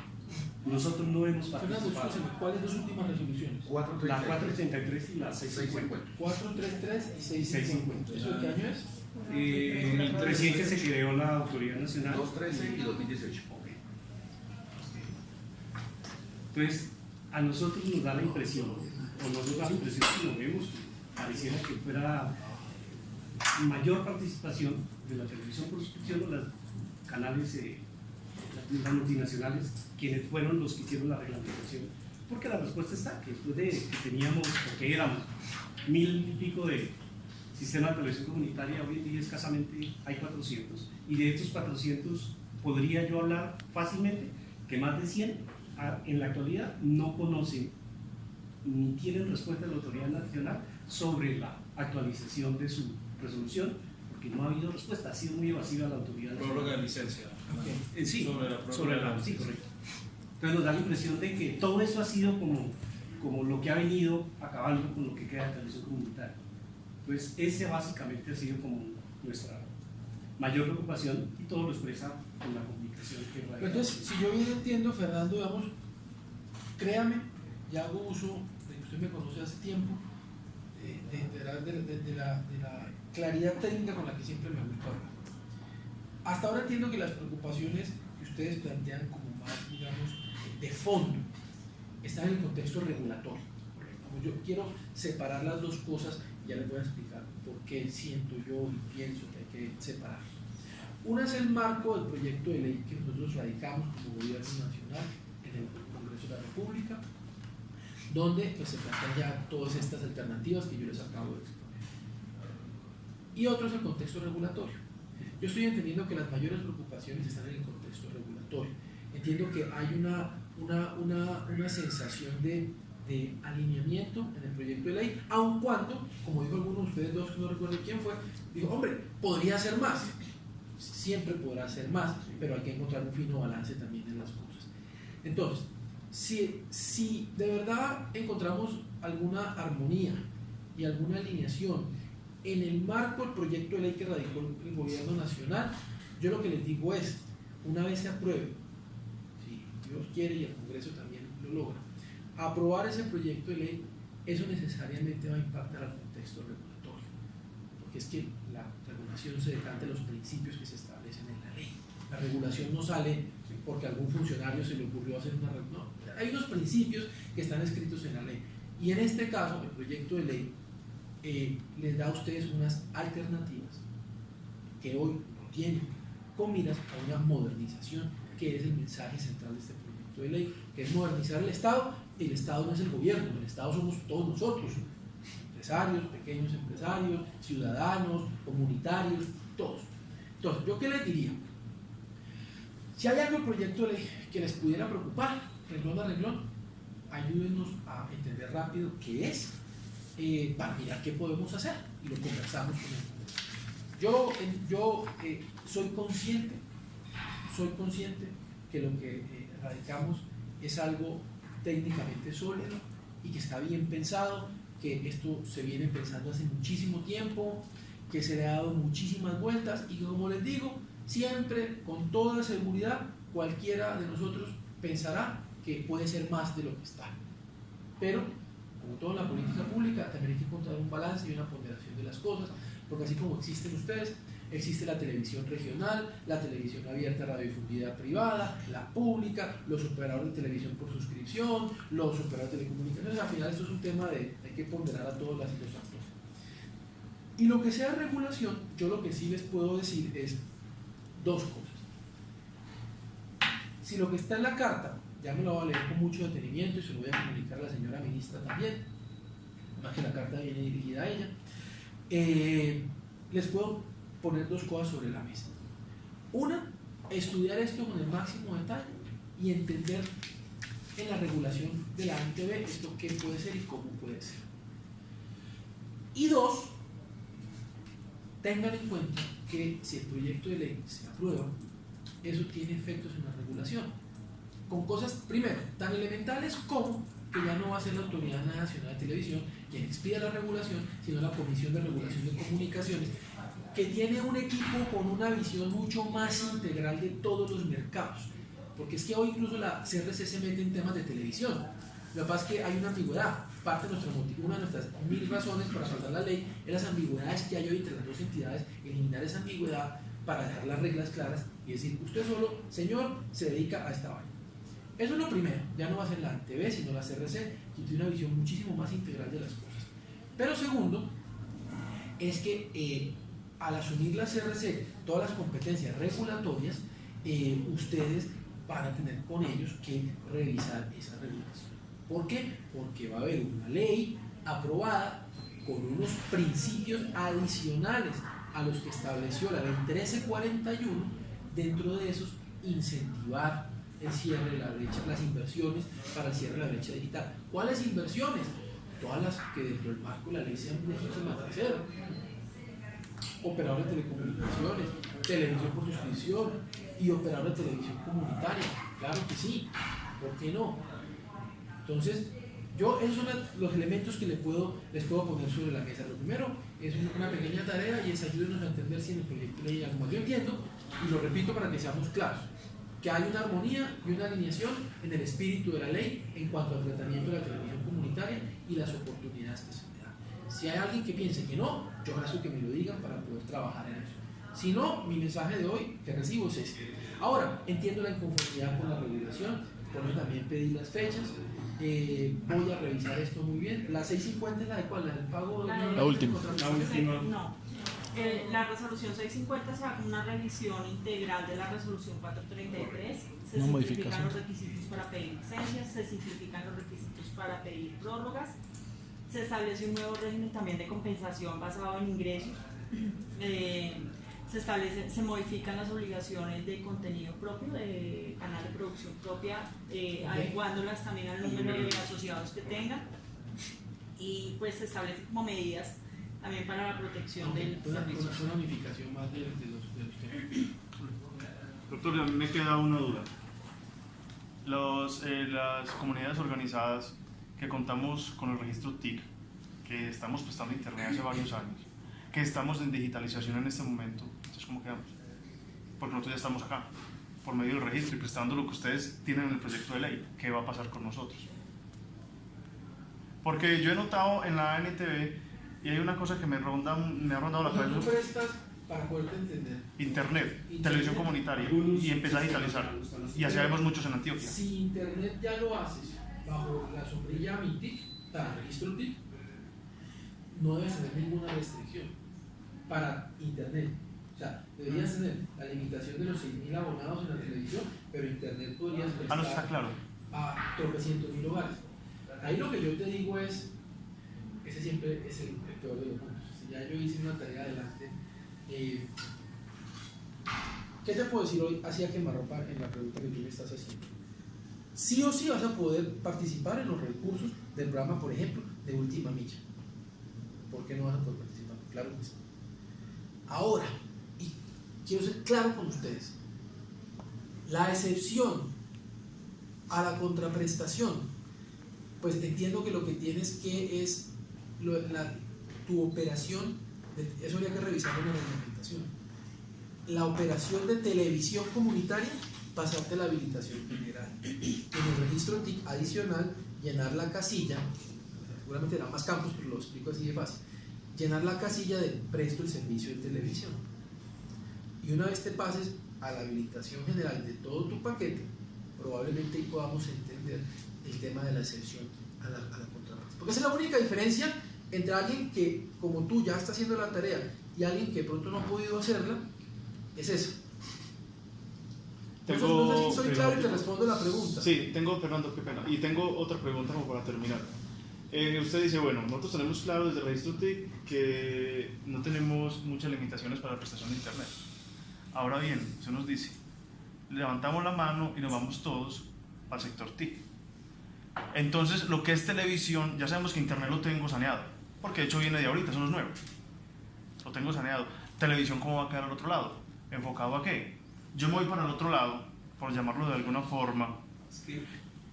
Nosotros no hemos Fernando, participado. ¿cuáles dos últimas resoluciones? La 433 y la 650. 433 y 650. ¿Eso de qué año es? Recién que se creó la Autoridad Nacional. 2013 y 2018. Entonces, a nosotros nos da la impresión, o nos da la impresión que lo vemos, pareciera que fuera mayor participación de la televisión por suscripción o los canales, las multinacionales, quienes fueron los que hicieron la reglamentación. Porque la respuesta está que después de que teníamos, porque éramos 1000 y pico de sistemas de televisión comunitaria, hoy en día escasamente hay 400. Y de estos 400 podría yo hablar fácilmente que más de 100 en la actualidad no conocen ni tienen respuesta de la Autoridad Nacional sobre la actualización de su resolución, porque no ha habido respuesta, ha sido muy evasiva la Autoridad Nacional. Prórroga de licencia. Sí, sobre la sí, correcto. Entonces nos da la impresión de que todo eso ha sido como lo que ha venido acabando con lo que queda de televisión comunitaria. Pues ese básicamente ha sido como nuestra mayor preocupación y todo lo expresa con la comunicación que Pero entonces, si yo bien entiendo, Fernando, digamos, créame, y hago uso de que usted me conoce hace tiempo, de la claridad técnica con la que siempre me gusta hablar. Hasta ahora entiendo que las preocupaciones que ustedes plantean como más, digamos, de fondo, están en el contexto regulatorio. Como yo quiero separar las dos cosas, ya les voy a explicar por qué siento yo y pienso que hay que separar. Una es el marco del proyecto de ley que nosotros radicamos como Gobierno Nacional en el Congreso de la República, donde pues, se plantean ya todas estas alternativas que yo les acabo de exponer. Y otro es el contexto regulatorio. Yo estoy entendiendo que las mayores preocupaciones están en el contexto regulatorio. Entiendo que hay una sensación de alineamiento en el proyecto de ley, aun cuando, como dijo alguno de ustedes dos, que no recuerdo quién fue, dijo, hombre, podría ser más. Siempre podrá ser más, pero hay que encontrar un fino balance también en las cosas. Entonces, si de verdad encontramos alguna armonía y alguna alineación en el marco del proyecto de ley que radicó el Gobierno Nacional, yo lo que les digo es, una vez se apruebe, si Dios quiere y el Congreso también lo logra, aprobar ese proyecto de ley, eso necesariamente va a impactar al contexto regulatorio, porque es que la regulación se decanta de los principios que se establecen en la ley. La regulación no sale porque a algún funcionario se le ocurrió hacer una reunión. No, hay unos principios que están escritos en la ley. Y en este caso, el proyecto de ley les da a ustedes unas alternativas que hoy no tienen, con miras a una modernización, que es el mensaje central de este proyecto de ley, que es modernizar el Estado. El Estado no es el gobierno, el Estado somos todos nosotros, empresarios, pequeños empresarios, ciudadanos, comunitarios, todos. Entonces, ¿yo qué les diría? Si hay algo en el proyecto de ley que les pudiera preocupar, renglón a renglón, ayúdenos a entender rápido qué es, para mirar qué podemos hacer, y lo conversamos con él. Yo soy consciente que lo que radicamos es algo técnicamente sólido y que está bien pensado, que esto se viene pensando hace muchísimo tiempo, que se le ha dado muchísimas vueltas, y que, como les digo, siempre con toda seguridad cualquiera de nosotros pensará que puede ser más de lo que está. Pero, como todo en la política pública, también hay que encontrar un balance y una ponderación de las cosas, porque así como existen ustedes, existe la televisión regional, la televisión abierta, radiodifundida privada, la pública, los operadores de televisión por suscripción, los operadores de telecomunicaciones. Al final esto es un tema de hay que ponderar a todos los actores. Y lo que sea regulación, yo lo que sí les puedo decir es dos cosas. Si lo que está en la carta, ya me lo voy a leer con mucho detenimiento y se lo voy a comunicar a la señora ministra también, más que la carta viene dirigida a ella, les puedo poner dos cosas sobre la mesa. Una, estudiar esto con el máximo detalle y entender en la regulación de la ANTV esto qué puede ser y cómo puede ser. Y dos, tengan en cuenta que si el proyecto de ley se aprueba, eso tiene efectos en la regulación, con cosas, primero, tan elementales como que ya no va a ser la Autoridad Nacional de Televisión quien expida la regulación, sino la Comisión de Regulación de Comunicaciones, que tiene un equipo con una visión mucho más integral de todos los mercados, porque es que hoy incluso la CRC se mete en temas de televisión. Lo que pasa es que hay una ambigüedad. Parte de una de nuestras 1000 razones para saltar la ley es las ambigüedades que hay hoy entre las dos entidades, eliminar esa ambigüedad para dejar las reglas claras y decir, usted solo, señor, se dedica a esta vaina. Eso es lo primero, ya no va a ser la ANTV, sino la CRC, que tiene una visión muchísimo más integral de las cosas. Pero segundo, es que al asumir la CRC todas las competencias regulatorias, ustedes van a tener con ellos que revisar esa regulación. ¿Por qué? Porque va a haber una ley aprobada con unos principios adicionales a los que estableció la ley 1341, dentro de esos incentivar el cierre de la brecha, las inversiones para el cierre de la brecha digital. ¿Cuáles inversiones? Todas las que dentro del marco de la ley sean legítimas de hacer. Operadores de telecomunicaciones, televisión por suscripción y operadores de televisión comunitaria. Claro que sí, ¿por qué no? Entonces, esos son los elementos que les puedo poner sobre la mesa. Lo primero es una pequeña tarea y es ayudarnos a entender si en el proyecto de ley, como yo entiendo, y lo repito para que seamos claros, que hay una armonía y una alineación en el espíritu de la ley en cuanto al tratamiento de la televisión comunitaria y las oportunidades que se le dan. Si hay alguien que piense que no, yo agradezco que me lo digan para poder trabajar en eso. Si no, mi mensaje de hoy que recibo es este. Ahora, entiendo la inconformidad con la regulación, por eso también pedí las fechas. Voy a revisar esto muy bien. ¿La 650 es la de cuál? ¿La del pago? La última. No. La resolución 650 se hace una revisión integral de la resolución 433. Se simplifican los requisitos para pedir licencias, se simplifican los requisitos para pedir prórrogas. Se establece un nuevo régimen también de compensación basado en ingresos. Se modifican las obligaciones de contenido propio, de canal de producción propia, adecuándolas también al número de asociados que tengan, y pues se establecen como medidas también para la protección del servicio. Una unificación más de los temas. Doctor, a mí me queda una duda. Las comunidades organizadas que contamos con el registro TIC, que estamos prestando internet hace varios años, que estamos en digitalización en este momento, entonces ¿cómo quedamos? Porque nosotros ya estamos acá, por medio del registro y prestando lo que ustedes tienen en el proyecto de ley. ¿Qué va a pasar con nosotros? Porque yo he notado en la ANTV, y hay una cosa que me ha rondado la cabeza. Tú prestas para poderte entender. Internet, televisión comunitaria y empezar a digitalizar. Y así vemos muchos en Antioquia. Si Internet ya lo haces bajo la sombrilla MITIC, registro TIC, no debes tener ninguna restricción para Internet. O sea, deberías tener la limitación de los 6.000 abonados en la televisión, pero Internet podrías prestar No está claro. a tropecientos mil hogares. Ahí lo que yo te digo es, ese siempre es el peor de los puntos. Si ya yo hice una tarea adelante, ¿qué te puedo decir hoy así a quemarropa en la pregunta que tú me estás haciendo? Sí o sí vas a poder participar en los recursos del programa, por ejemplo, de Última Milla. ¿Por qué no vas a poder participar? Claro que sí. Ahora, y quiero ser claro con ustedes, la excepción a la contraprestación, pues entiendo que lo que tienes que es tu operación, eso habría que revisarlo en la reglamentación, la operación de televisión comunitaria, pasarte la habilitación general. En el registro TIC adicional, llenar la casilla, seguramente era más campos, pero lo explico así de fácil, llenar la casilla de presto el servicio de televisión. Y una vez te pases a la habilitación general de todo tu paquete, probablemente ahí podamos entender el tema de la excepción a la contraprestación. Porque esa es la única diferencia entre alguien que, como tú, ya está haciendo la tarea y alguien que de pronto no ha podido hacerla, es eso. No sé si soy claro y te respondo la pregunta. Sí, Fernando, qué pena. Y tengo otra pregunta como para terminar. Usted dice, bueno, nosotros tenemos claro desde el registro TIC que no tenemos muchas limitaciones para la prestación de Internet. Ahora bien, usted nos dice, levantamos la mano y nos vamos todos al sector TIC. Entonces, lo que es televisión, ya sabemos que Internet lo tengo saneado, porque de hecho viene de ahorita, eso no es nuevo. Lo tengo saneado. Televisión, ¿cómo va a quedar al otro lado? ¿Enfocado a qué? Yo me voy para el otro lado, por llamarlo de alguna forma,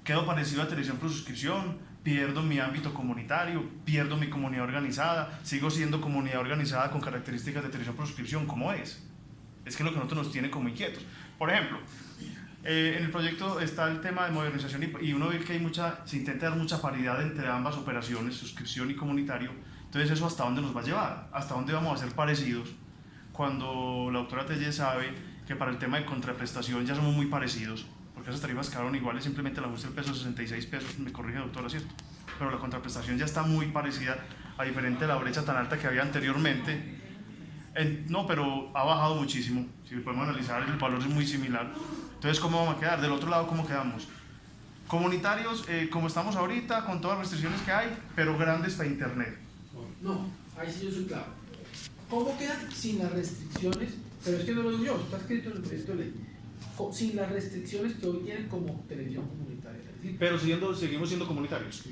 quedo parecido a televisión por suscripción, pierdo mi ámbito comunitario, pierdo mi comunidad organizada, sigo siendo comunidad organizada con características de televisión por suscripción, ¿cómo es? Es que es lo que a nosotros nos tiene como inquietos. Por ejemplo, en el proyecto está el tema de modernización y uno ve que se intenta dar mucha paridad entre ambas operaciones, suscripción y comunitario. Entonces, ¿eso hasta dónde nos va a llevar? ¿Hasta dónde vamos a ser parecidos? Cuando la doctora Telle sabe que para el tema de contraprestación ya somos muy parecidos, porque esas tarifas quedaron iguales, simplemente el ajuste del peso 66 pesos, me corrige doctora, ¿cierto? Pero la contraprestación ya está muy parecida, a diferente de la brecha tan alta que había anteriormente. No, pero ha bajado muchísimo, si podemos analizar, el valor es muy similar. Entonces, ¿cómo vamos a quedar? Del otro lado, ¿cómo quedamos? Comunitarios, como estamos ahorita, con todas las restricciones que hay, pero grandes para Internet. No, ahí sí yo soy claro. ¿Cómo quedan sin las restricciones? Pero es que no lo digo yo, está escrito en el proyecto de ley. Sin las restricciones que hoy tienen como televisión comunitaria. Es decir, Pero seguimos siendo comunitarios.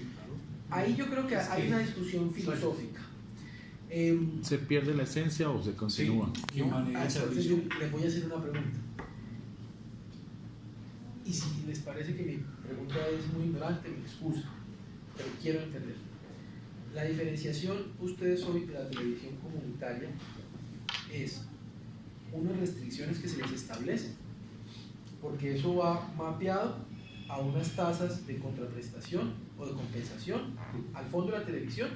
ahí yo creo que hay una discusión filosófica. ¿Se pierde la esencia o se continúa? Entonces yo les voy a hacer una pregunta. Y si les parece que mi pregunta es muy ignorante, me excuso, pero quiero entender. La diferenciación, ustedes hoy de la televisión comunitaria, es unas restricciones que se les establecen, porque eso va mapeado a unas tasas de contraprestación o de compensación al fondo de la televisión,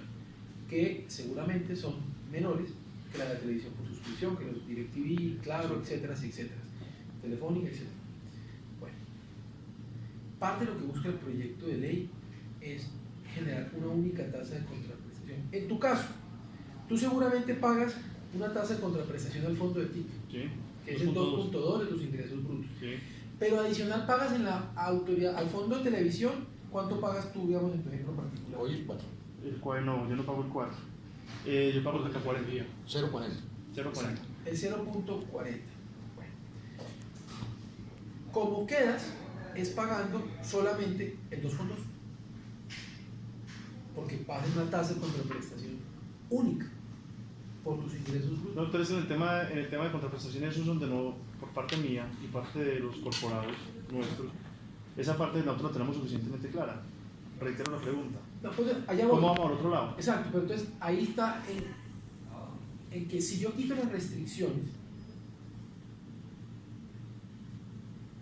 que seguramente son menores que la de la televisión por suscripción, que los DirecTV, Claro, etcétera, etcétera, Telefónica, etcétera. Bueno, parte de lo que busca el proyecto de ley es generar una única tasa de contraprestación. En tu caso, tú seguramente pagas una tasa de contraprestación al fondo de TIC, Sí. que es el 2.2 de tus ingresos brutos. Sí. Pero adicional pagas en la autoridad, al fondo de televisión, ¿cuánto pagas tú, digamos, en tu ejemplo particular? Hoy el 4, No, yo no pago el 4. Yo pago el 40. 0.40. 0.40. El 0.40. Bueno. Como quedas, es pagando solamente el 2.2. Porque pagas una tasa de contraprestación única por tus ingresos brutos. No, pero en el tema de contraprestaciones, eso es donde no, por parte mía y parte de los corporados nuestros, esa parte nosotros la tenemos suficientemente clara. Reitero la pregunta. No, pues, allá voy. ¿Cómo vamos al otro lado? Exacto, pero entonces ahí está en que si yo quito las restricciones,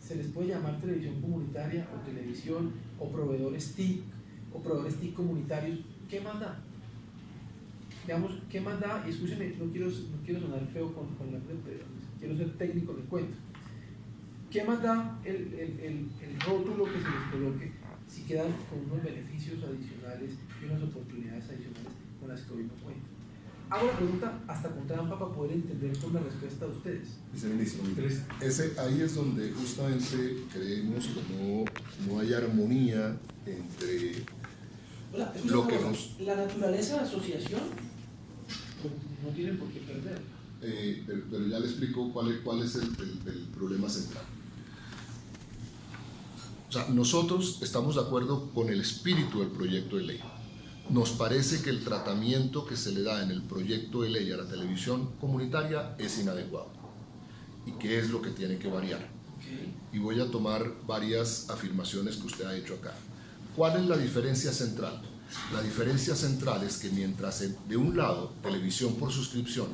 se les puede llamar televisión comunitaria o televisión o proveedores TIC comunitarios, ¿qué más da? digamos, ¿qué más da? Y escúcheme, no quiero sonar feo con la pero quiero ser técnico del cuento. ¿Qué más da el rótulo que se les coloque si quedan con unos beneficios adicionales y unas oportunidades adicionales con las que hoy no cuentan? Hago la pregunta hasta con trampa para poder entender con la respuesta de ustedes. Viceministro, ahí es donde justamente creemos que no hay armonía entre lo que nos... La naturaleza de asociación pues, no tienen por qué perderla. Pero ya le explico cuál es el problema central. O sea, nosotros estamos de acuerdo con el espíritu del proyecto de ley. Nos parece que el tratamiento que se le da en el proyecto de ley a la televisión comunitaria es inadecuado. ¿Y qué es lo que tiene que variar? Okay. Y voy a tomar varias afirmaciones que usted ha hecho acá. ¿Cuál es la diferencia central? La diferencia central es que mientras de un lado, televisión por suscripción,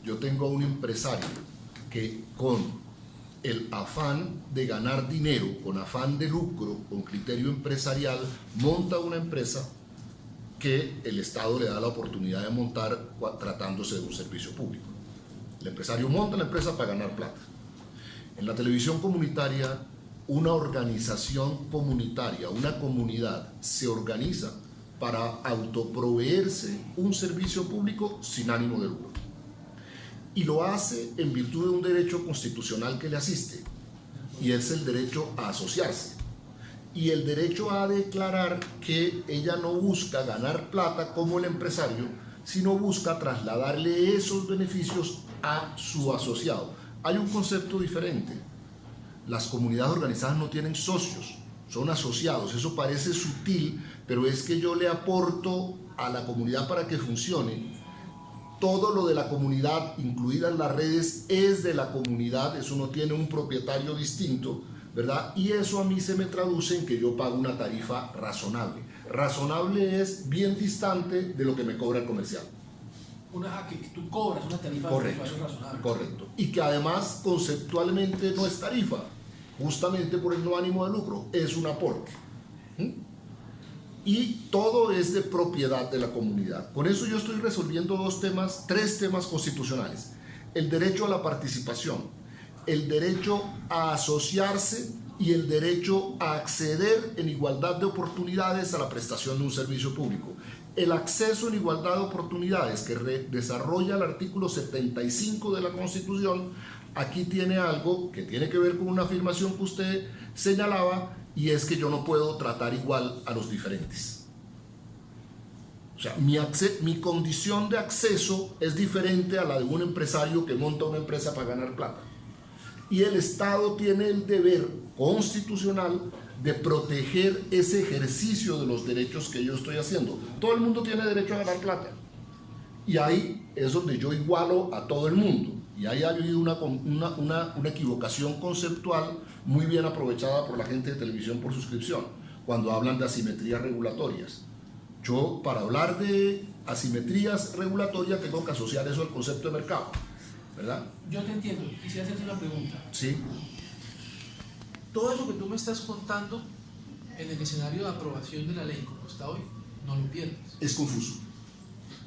yo tengo a un empresario que con el afán de ganar dinero, con afán de lucro, con criterio empresarial, monta una empresa que el Estado le da la oportunidad de montar tratándose de un servicio público. El empresario monta la empresa para ganar plata. En la televisión comunitaria, una organización comunitaria, una comunidad se organiza para autoproveerse un servicio público sin ánimo de lucro. Y lo hace en virtud de un derecho constitucional que le asiste, y es el derecho a asociarse. Y el derecho a declarar que ella no busca ganar plata como el empresario, sino busca trasladarle esos beneficios a su asociado. Hay un concepto diferente. Las comunidades organizadas no tienen socios, son asociados. Eso parece sutil, pero es que yo le aporto a la comunidad para que funcione. Todo lo de la comunidad, incluidas las redes, es de la comunidad, eso no tiene un propietario distinto, ¿verdad? Y eso a mí se me traduce en que yo pago una tarifa razonable. Razonable es bien distante de lo que me cobra el comercial. Que tú cobras una tarifa Correcto, razonable. correcto. Y que además conceptualmente no es tarifa, justamente por el no ánimo de lucro, es un aporte. Y todo es de propiedad de la comunidad. Con eso yo estoy resolviendo tres temas constitucionales. El derecho a la participación, el derecho a asociarse y el derecho a acceder en igualdad de oportunidades a la prestación de un servicio público. El acceso en igualdad de oportunidades que desarrolla el artículo 75 de la Constitución, aquí tiene algo que tiene que ver con una afirmación que usted señalaba, y es que yo no puedo tratar igual a los diferentes. O sea, mi condición de acceso es diferente a la de un empresario que monta una empresa para ganar plata. Y el Estado tiene el deber constitucional de proteger ese ejercicio de los derechos que yo estoy haciendo. Todo el mundo tiene derecho a ganar plata. Y ahí es donde yo igualo a todo el mundo. Y ahí ha habido una equivocación conceptual muy bien aprovechada por la gente de televisión por suscripción, cuando hablan de asimetrías regulatorias. Yo, para hablar de asimetrías regulatorias, tengo que asociar eso al concepto de mercado, ¿verdad? Yo te entiendo. Quisiera hacerte una pregunta. Sí. Todo eso que tú me estás contando en el escenario de aprobación de la ley como está hoy, no lo pierdas. Es confuso.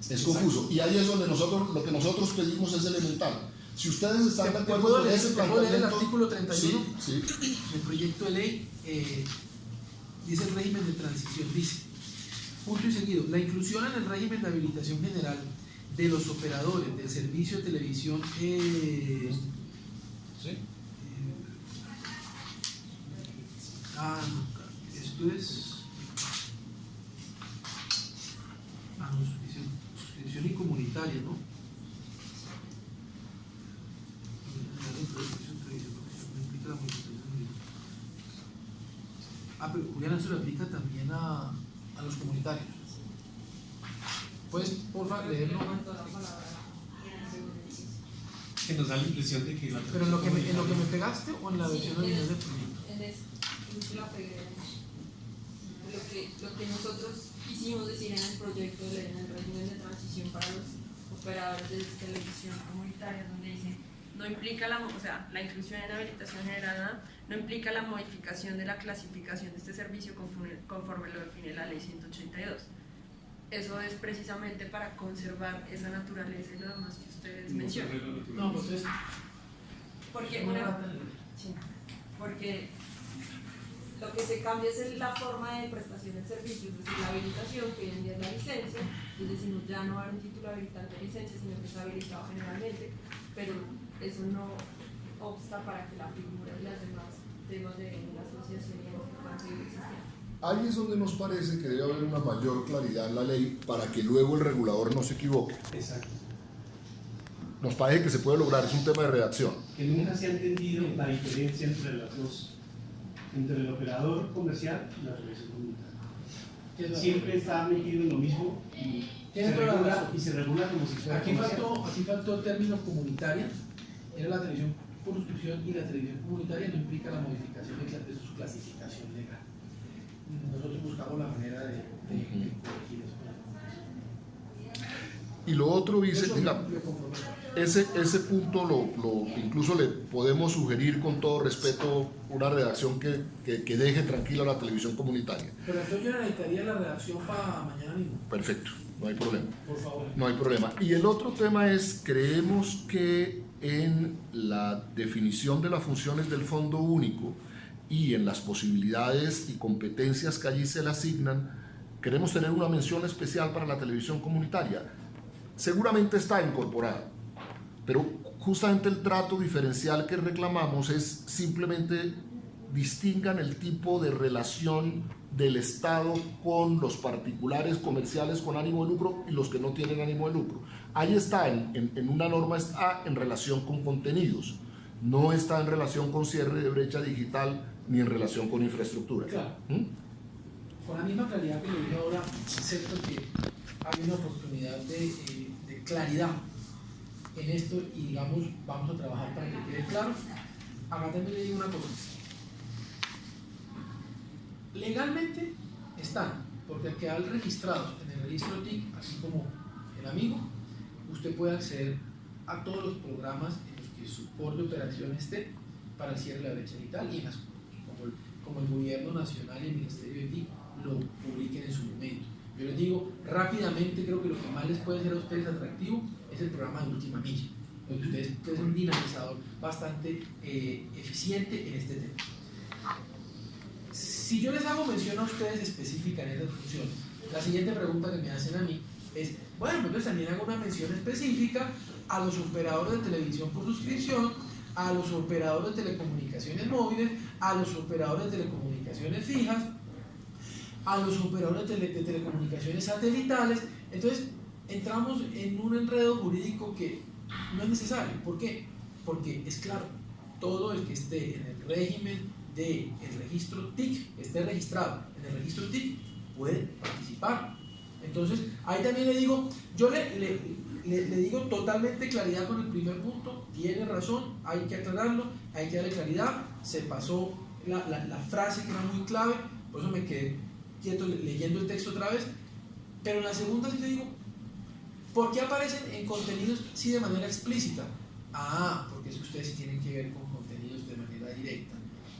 Es confuso. Y ahí es donde lo que nosotros pedimos es elemental. Si ustedes están de acuerdo con ese planteamiento... el artículo 31 sí. del proyecto de ley, dice el régimen de transición, dice, punto y seguido, la inclusión en el régimen de habilitación general de los operadores del servicio de televisión esto es suscripción y comunitaria, ¿no? Pero Julián, eso le aplica también a los comunitarios. ¿Puedes, por favor, leerlo? Que nos da la impresión de que la... ¿Pero en lo que me pegaste o en la versión original del proyecto? Lo que nosotros quisimos decir en el proyecto de ley, en el régimen de transición para los operadores de televisión comunitaria, donde dice, no implica la inclusión en la habilitación general no implica la modificación de la clasificación de este servicio conforme lo define la ley 182. eso es precisamente para conservar esa naturaleza y lo demás que ustedes mencionan. No, pues es... Porque, porque lo que se cambia es la forma de prestación del servicio, es decir, la habilitación, que hoy en día es la licencia, es decir, ya no va a haber un título habilitante de licencia, sino que está habilitado generalmente, pero eso no obsta para que la figura y los demás temas de la asociación puedan seguir existiendo. Ahí es donde nos parece que debe haber una mayor claridad en la ley para que luego el regulador no se equivoque. Exacto. Nos parece que se puede lograr, es un tema de redacción. Que nunca se ha entendido la diferencia entre las dos, entre el operador comercial y la televisión comunitaria. Siempre está metido en lo mismo y se regula como si fuera Aquí faltó el término comunitaria, era la televisión por suscripción, y la televisión comunitaria no implica la modificación de su clasificación legal. Nosotros buscamos la manera de corregir eso. Y lo otro dice, Eso diga, me comprometo. ese punto incluso le podemos sugerir con todo respeto una redacción que deje tranquila la televisión comunitaria. Pero entonces yo necesitaría la redacción para mañana mismo, Perfecto, no hay problema. por favor. No hay problema. Y el otro tema es, creemos que en la definición de las funciones del Fondo Único y en las posibilidades y competencias que allí se le asignan, queremos tener una mención especial para la televisión comunitaria. Seguramente está incorporada, pero justamente el trato diferencial que reclamamos es simplemente distingan el tipo de relación del Estado con los particulares comerciales con ánimo de lucro y los que no tienen ánimo de lucro. Ahí está, en una norma está en relación con contenidos, no está en relación con cierre de brecha digital ni en relación con infraestructura. Claro. Con la misma claridad que lo dije ahora, acepto que hay una oportunidad de claridad en esto y digamos, vamos a trabajar para que quede claro. Acá también le digo una cosa. Legalmente están, porque al quedar registrados en el registro TIC, así como el amigo, usted puede acceder a todos los programas en los que su por de operación esté para el cierre de la brecha digital y en las, como el gobierno nacional y el ministerio de TIC lo publiquen en su momento. Yo les digo rápidamente, creo que lo que más les puede ser a ustedes atractivo es el programa de última milla, donde ustedes es un dinamizador bastante eficiente en este tema. Si yo les hago mención a ustedes específica en esas funciones, la siguiente pregunta que me hacen a mí es, bueno, entonces también hago una mención específica a los operadores de televisión por suscripción, a los operadores de telecomunicaciones móviles, a los operadores de telecomunicaciones fijas, a los operadores de telecomunicaciones satelitales. Entonces entramos en un enredo jurídico que no es necesario. ¿Por qué? Porque es claro, todo el que esté en el régimen del registro TIC, esté registrado en el registro TIC, puede participar. Entonces ahí también le digo, yo le digo totalmente claridad con el primer punto, tiene razón, hay que aclararlo, hay que darle claridad. Se pasó la frase que era muy clave, por eso me quedé quieto leyendo el texto otra vez, pero en la segunda sí le digo, ¿por qué aparecen en contenidos sí de manera explícita? Porque es que ustedes sí tienen que ver con contenidos de manera directa,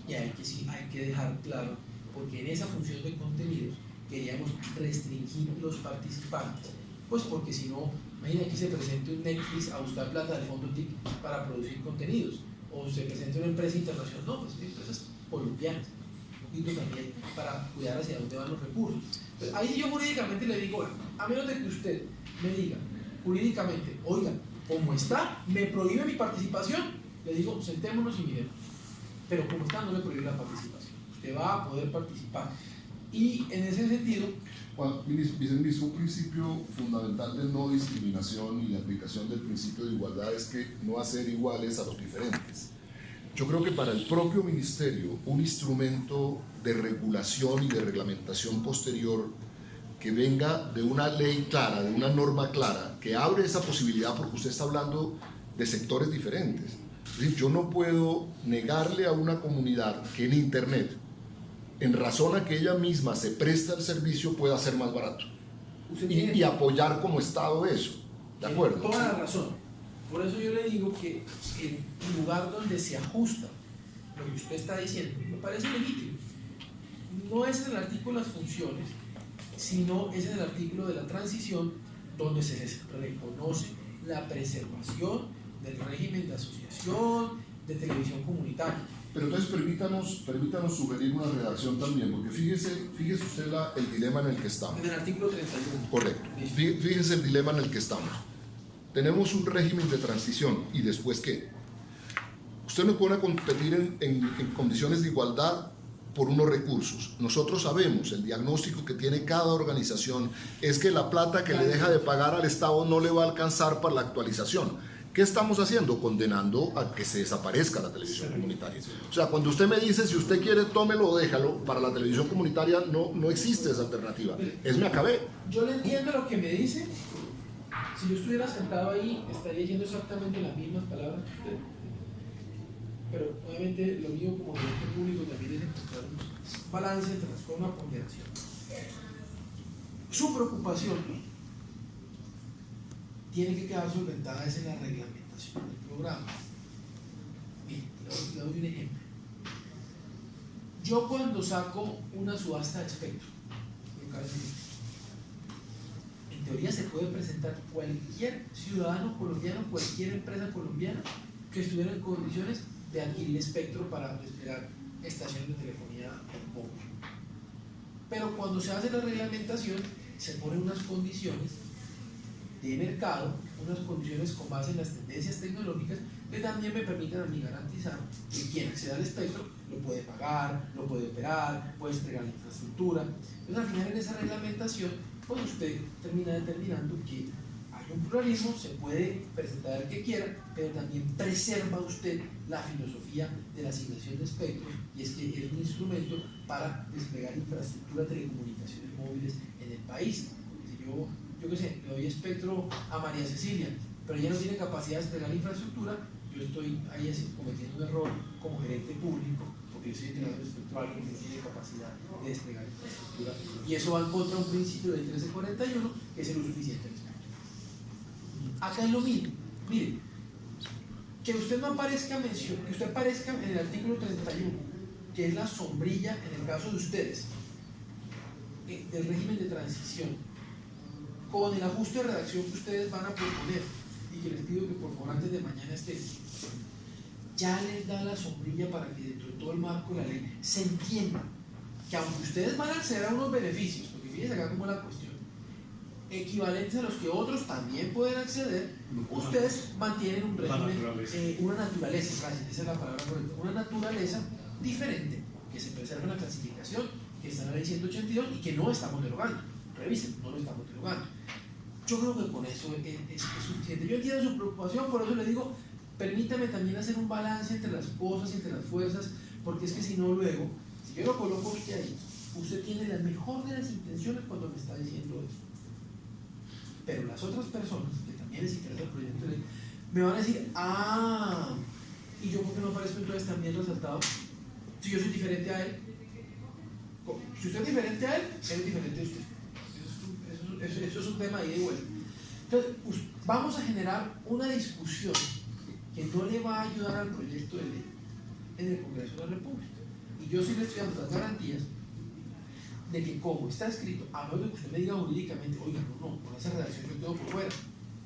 y hay que, sí, hay que dejar claro, porque en esa función de contenidos queríamos restringir los participantes, pues porque si no, imagina que se presente un Netflix a buscar plata del fondo TIC para producir contenidos, o se presente una empresa internacional, no, pues empresas colombianas, también para cuidar hacia dónde van los recursos. Entonces, ahí yo jurídicamente le digo, bueno, a menos de que usted me diga jurídicamente, oiga, como está, me prohíbe mi participación, le digo, sentémonos y miremos. Pero como está, no le prohíbe la participación. Usted va a poder participar. Y en ese sentido, Juan, un principio fundamental de no discriminación y la aplicación del principio de igualdad es que no hacer iguales a los diferentes. Yo creo que para el propio ministerio, un instrumento de regulación y de reglamentación posterior que venga de una ley clara, de una norma clara, que abre esa posibilidad, porque usted está hablando de sectores diferentes. Es decir, yo no puedo negarle a una comunidad que en Internet, en razón a que ella misma se presta el servicio, pueda ser más barato y apoyar como Estado eso. ¿De acuerdo? Toda la razón. Por eso yo le digo que el lugar donde se ajusta lo que usted está diciendo me parece legítimo. No es en el artículo de las funciones, sino ese es el artículo de la transición donde se les reconoce la preservación del régimen de asociación, de televisión comunitaria. Pero entonces permítanos sugerir una redacción también, porque fíjese usted el dilema en el que estamos. En el artículo 31. Correcto. Fíjese el dilema en el que estamos. Tenemos un régimen de transición, ¿y después qué? Usted no pone a competir en condiciones de igualdad por unos recursos. Nosotros sabemos, el diagnóstico que tiene cada organización es que la plata que le deja de pagar al Estado no le va a alcanzar para la actualización. ¿Qué estamos haciendo? Condenando a que se desaparezca la televisión comunitaria. O sea, cuando usted me dice, si usted quiere, tómelo o déjalo, para la televisión comunitaria no existe esa alternativa. Me acabé. Yo le entiendo lo que me dice. Si yo estuviera sentado ahí, estaría diciendo exactamente las mismas palabras que usted. Pero obviamente lo mío como gerente público también es encontrar un balance entre las cosas, una ponderación. Su preocupación tiene que quedar solventada en la reglamentación del programa. Mire, le doy un ejemplo. Yo cuando saco una subasta de espectro, en teoría se puede presentar cualquier ciudadano colombiano, cualquier empresa colombiana que estuviera en condiciones de adquirir espectro para desplegar estaciones de telefonía en móvil. Pero cuando se hace la reglamentación, se ponen unas condiciones de mercado, unas condiciones con base en las tendencias tecnológicas que también me permiten a mí garantizar que quien acceda al espectro lo puede pagar, lo puede operar, puede entregar la infraestructura. Entonces al final en esa reglamentación, pues usted termina determinando que hay un pluralismo, se puede presentar el que quiera, pero también preserva usted la filosofía de la asignación de espectro, y es que es un instrumento para desplegar infraestructura de telecomunicaciones móviles en el país. Si yo qué sé, le doy espectro a María Cecilia, pero ella no tiene capacidad de desplegar infraestructura, yo estoy ahí cometiendo un error como gerente público, porque yo estoy entregando espectro a alguien que no tiene capacidad de desplegar infraestructura, y eso va en contra de un principio del 1341, que es el uso eficiente del espectro. Acá es lo mismo. Mire, que usted no aparezca que usted aparezca en el artículo 31, que es la sombrilla en el caso de ustedes, del régimen de transición, con el ajuste de redacción que ustedes van a proponer, y que les pido que por favor antes de mañana estén, ya les da la sombrilla para que dentro de todo el marco de la ley se entienda que aunque ustedes van a acceder a unos beneficios, porque fíjense acá cómo es la cuestión, equivalentes a los que otros también pueden acceder, ustedes mantienen un régimen, una naturaleza, gracias, esa es la palabra correcta, una naturaleza diferente, que se preserva en la clasificación que está en la ley 182 y que no estamos derogando. Revisen, no lo estamos derogando. Yo creo que con eso es suficiente. Yo entiendo su preocupación, por eso le digo, permítame también hacer un balance entre las cosas y entre las fuerzas, porque es que si no luego, si yo lo coloco a usted ahí, usted tiene la mejor de las intenciones cuando me está diciendo eso. Pero las otras personas que también les interesa el proyecto de ley me van a decir, ¿y yo por qué no aparezco entonces también resaltado? Si yo soy diferente a él. Si usted es diferente a él, él es diferente a usted. Eso es un tema ahí de vuelta. Entonces, vamos a generar una discusión que no le va a ayudar al proyecto de ley en el Congreso de la República. Y yo sí le estoy dando las garantías de que como está escrito, a menos de que usted me diga jurídicamente, oiga, no, con esa redacción yo quedo por fuera,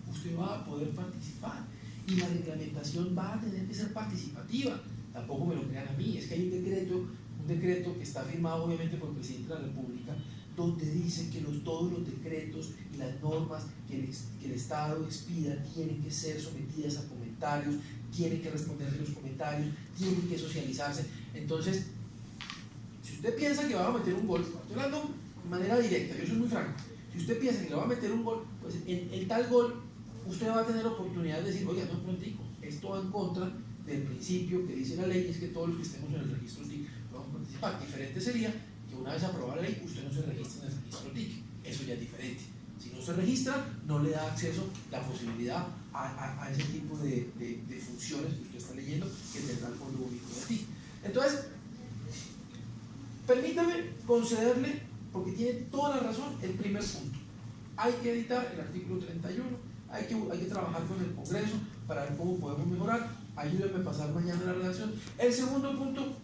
usted va a poder participar y la reglamentación va a tener que ser participativa. Tampoco me lo crean a mí, es que hay un decreto que está firmado obviamente por el presidente de la República, donde dice que todos los decretos y las normas que el Estado expida tienen que ser sometidas a comentarios, tienen que responderse los comentarios, tienen que socializarse. Entonces, si usted piensa que va a meter un gol, estoy hablando de manera directa, yo soy muy franco, si usted piensa que le va a meter un gol, pues en tal gol usted va a tener oportunidad de decir, oiga, no, prontico, esto va en contra del principio que dice la ley, es que todos los que estemos en el registro TIC vamos a participar. Diferente sería que una vez aprobada la ley, usted no se registra en el registro TIC, eso ya es diferente. Si no se registra, no le da acceso la posibilidad a ese tipo de funciones que usted está leyendo que tendrá el Fondo Único de TIC. Entonces, permítame concederle, porque tiene toda la razón, el primer punto. Hay que editar el artículo 31, hay que trabajar con el Congreso para ver cómo podemos mejorar. Ayúdenme a pasar mañana la redacción. El segundo punto,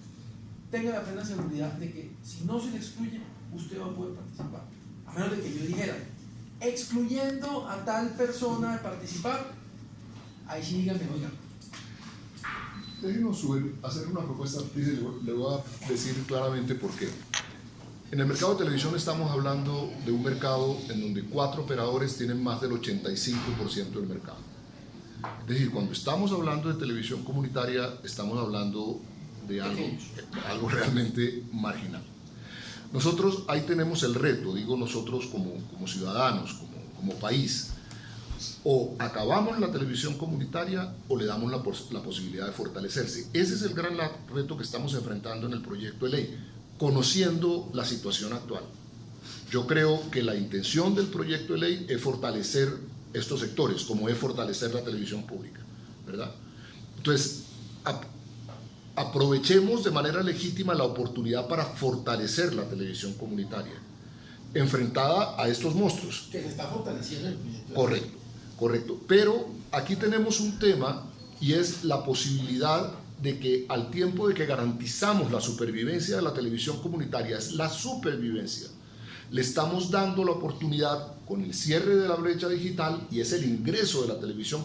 tenga la plena seguridad de que si no se le excluye, usted va a poder participar. a menos de que yo dijera, excluyendo a tal persona de participar, ahí sí díganme, oiga. Déjenos hacer una propuesta, le voy a decir claramente por qué. En el mercado de televisión estamos hablando de un mercado en donde 4 operadores tienen más del 85% del mercado. Es decir, cuando estamos hablando de televisión comunitaria, estamos hablando de algo realmente marginal. Nosotros ahí tenemos el reto, digo nosotros como ciudadanos, como país. O acabamos la televisión comunitaria o le damos la posibilidad de fortalecerse. Ese es el gran reto que estamos enfrentando en el proyecto de ley, conociendo la situación actual. Yo creo que la intención del proyecto de ley es fortalecer estos sectores, como es fortalecer la televisión pública, ¿verdad? Entonces, aprovechemos de manera legítima la oportunidad para fortalecer la televisión comunitaria, enfrentada a estos monstruos. Que se está fortaleciendo el proyecto. Correcto. Pero aquí tenemos un tema y es la posibilidad de que al tiempo de que garantizamos la supervivencia de la televisión comunitaria, es la supervivencia, le estamos dando la oportunidad con el cierre de la brecha digital y es el ingreso de la televisión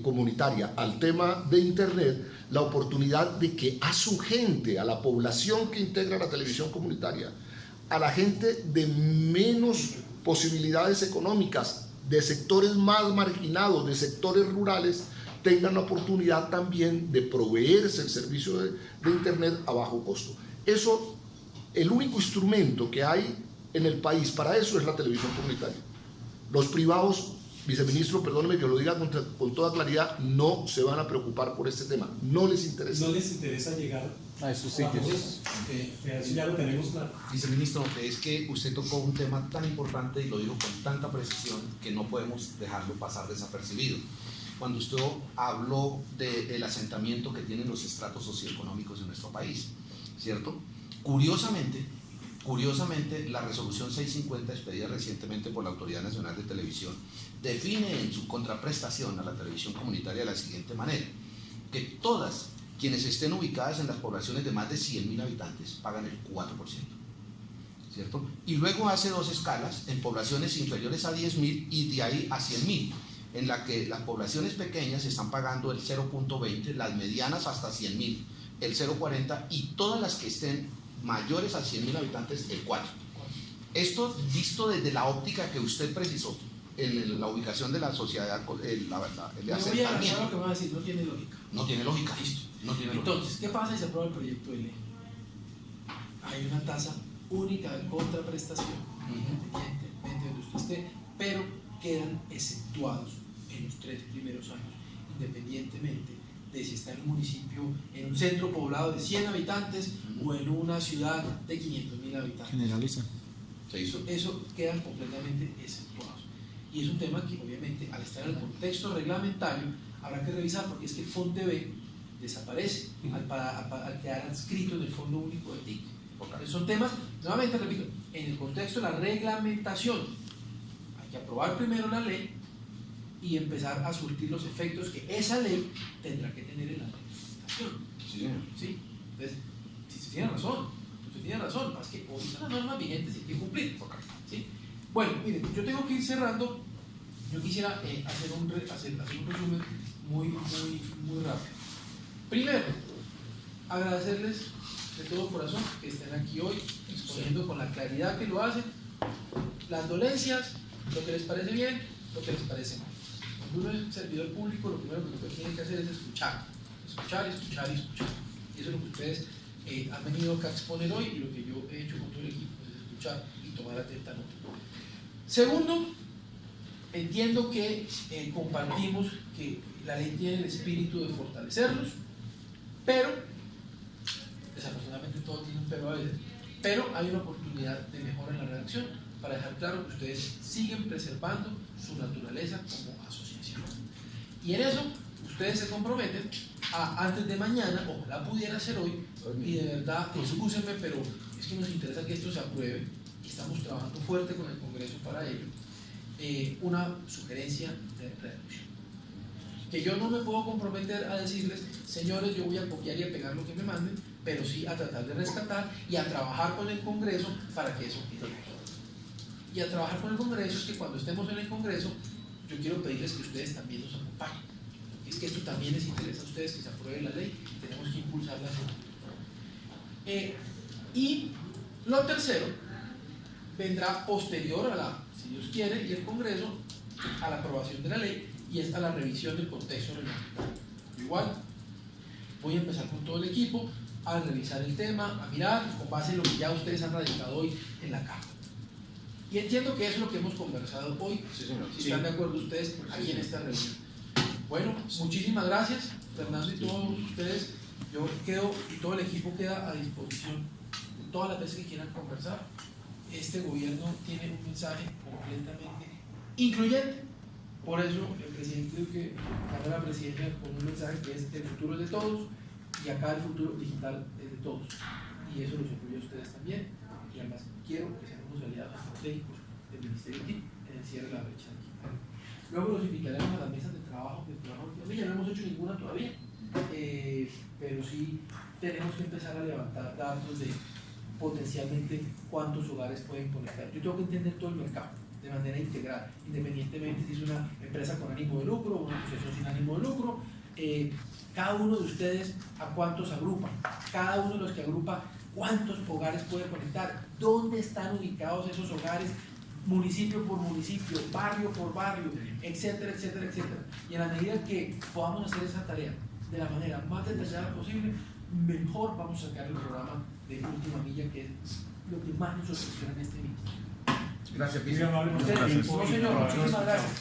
comunitaria al tema de Internet, la oportunidad de que a su gente, a la población que integra la televisión comunitaria, a la gente de menos posibilidades económicas, de sectores más marginados, de sectores rurales, tengan la oportunidad también de proveerse el servicio de Internet a bajo costo. Eso, el único instrumento que hay en el país para eso es la televisión comunitaria. Los privados, viceministro, perdóneme que lo diga con toda claridad, no se van a preocupar por este tema, no les interesa. No les interesa llegar A esos sitios. Eso ya lo tenemos claro. Viceministro, es que usted tocó un tema tan importante y lo dijo con tanta precisión que no podemos dejarlo pasar desapercibido. Cuando usted habló del asentamiento que tienen los estratos socioeconómicos en nuestro país, ¿cierto? Curiosamente, la resolución 650 expedida recientemente por la Autoridad Nacional de Televisión define en su contraprestación a la televisión comunitaria de la siguiente manera: que todas quienes estén ubicadas en las poblaciones de más de 100.000 habitantes pagan el 4%, ¿cierto? Y luego hace dos escalas en poblaciones inferiores a 10.000 y de ahí a 100.000, en la que las poblaciones pequeñas están pagando el 0.20, las medianas hasta 100.000, el 0.40 y todas las que estén mayores a 100.000 habitantes, el 4%. Esto visto desde la óptica que usted precisó, en la ubicación de la sociedad, el asentamiento. Lo que me va a decir no tiene lógica. No tiene lógica, listo. No tiene Entonces, lógica. ¿qué pasa si se aprueba el proyecto de ley? Hay una tasa única de contraprestación, independientemente de donde usted esté, pero quedan exceptuados en los 3 primeros años, independientemente de si está en un municipio, en un centro poblado de 100 habitantes o en una ciudad de 500.000 habitantes. Generaliza. Eso quedan completamente exceptuados. Y es un tema que obviamente al estar en el contexto reglamentario habrá que revisar, porque es que el FONDEB desaparece al quedar adscrito en el Fondo Único de TIC. Son temas, nuevamente repito, en el contexto de la reglamentación hay que aprobar primero la ley y empezar a surtir los efectos que esa ley tendrá que tener en la reglamentación. ¿Sí? Entonces, si usted tiene razón, es que hoy son las normas vigentes y hay que cumplir. ¿Sí? Bueno, miren, yo tengo que ir cerrando. Yo quisiera hacer un resumen muy rápido. Primero, agradecerles de todo corazón que estén aquí hoy exponiendo con la claridad que lo hacen las dolencias, lo que les parece bien, lo que les parece mal. Cuando uno es servidor público, lo primero que tiene que hacer es escuchar. Y eso es lo que ustedes han venido acá a exponer hoy y lo que yo he hecho con todo el equipo es escuchar y tomar atenta nota. Segundo, entiendo que compartimos que la ley tiene el espíritu de fortalecerlos, pero desafortunadamente todo tiene un pero a veces, pero hay una oportunidad de mejora en la redacción para dejar claro que ustedes siguen preservando su naturaleza como asociación. Y en eso ustedes se comprometen a antes de mañana, ojalá pudiera ser hoy, y de verdad, excúsenme, pero es que nos interesa que esto se apruebe y estamos trabajando fuerte con el Congreso para ello, una sugerencia de reducción. Que yo no me puedo comprometer a decirles, señores, yo voy a copiar y a pegar lo que me manden, pero sí a tratar de rescatar y a trabajar con el Congreso para que eso quede. y a trabajar con el Congreso es que cuando estemos en el Congreso, yo quiero pedirles que ustedes también nos acompañen. Es que esto también les interesa a ustedes, que se apruebe la ley, y tenemos que impulsarla. Y lo tercero vendrá posterior a la, si Dios quiere, y el Congreso, a la aprobación de la ley, y es a la revisión del contexto reglamentario. Igual, voy a empezar con todo el equipo a revisar el tema, a mirar con base en lo que ya ustedes han radicado hoy en la Cámara. Y entiendo que es lo que hemos conversado hoy, Sí, señor. si están de acuerdo ustedes aquí en esta reunión. Bueno, muchísimas gracias, Fernando y todos ustedes. Yo quedo y todo el equipo queda a disposición todas las veces que quieran conversar. Este gobierno tiene un mensaje completamente incluyente. Por eso el presidente que ganó la presidencia con un mensaje que es el futuro es de todos, y acá el futuro digital es de todos. Y eso los incluye a ustedes también. Y además quiero que sean unos aliados estratégicos del Ministerio TIC en el cierre de la brecha digital. Luego los invitaremos a las mesas de trabajo que ya no hemos hecho ninguna todavía, pero sí tenemos que empezar a levantar datos de potencialmente cuántos hogares pueden conectar. Yo tengo que entender todo el mercado de manera integral, independientemente si es una empresa con ánimo de lucro o una asociación sin ánimo de lucro. Cada uno de ustedes a cuántos agrupa, cada uno de los que agrupa cuántos hogares puede conectar, dónde están ubicados esos hogares, municipio por municipio, barrio por barrio, etcétera, etcétera, etcétera. Y en la medida que podamos hacer esa tarea de la manera más detallada posible, mejor vamos a sacar el programa de última milla, que es lo que más nos obsesiona en este ministerio. Gracias, No, señor, muchísimas gracias.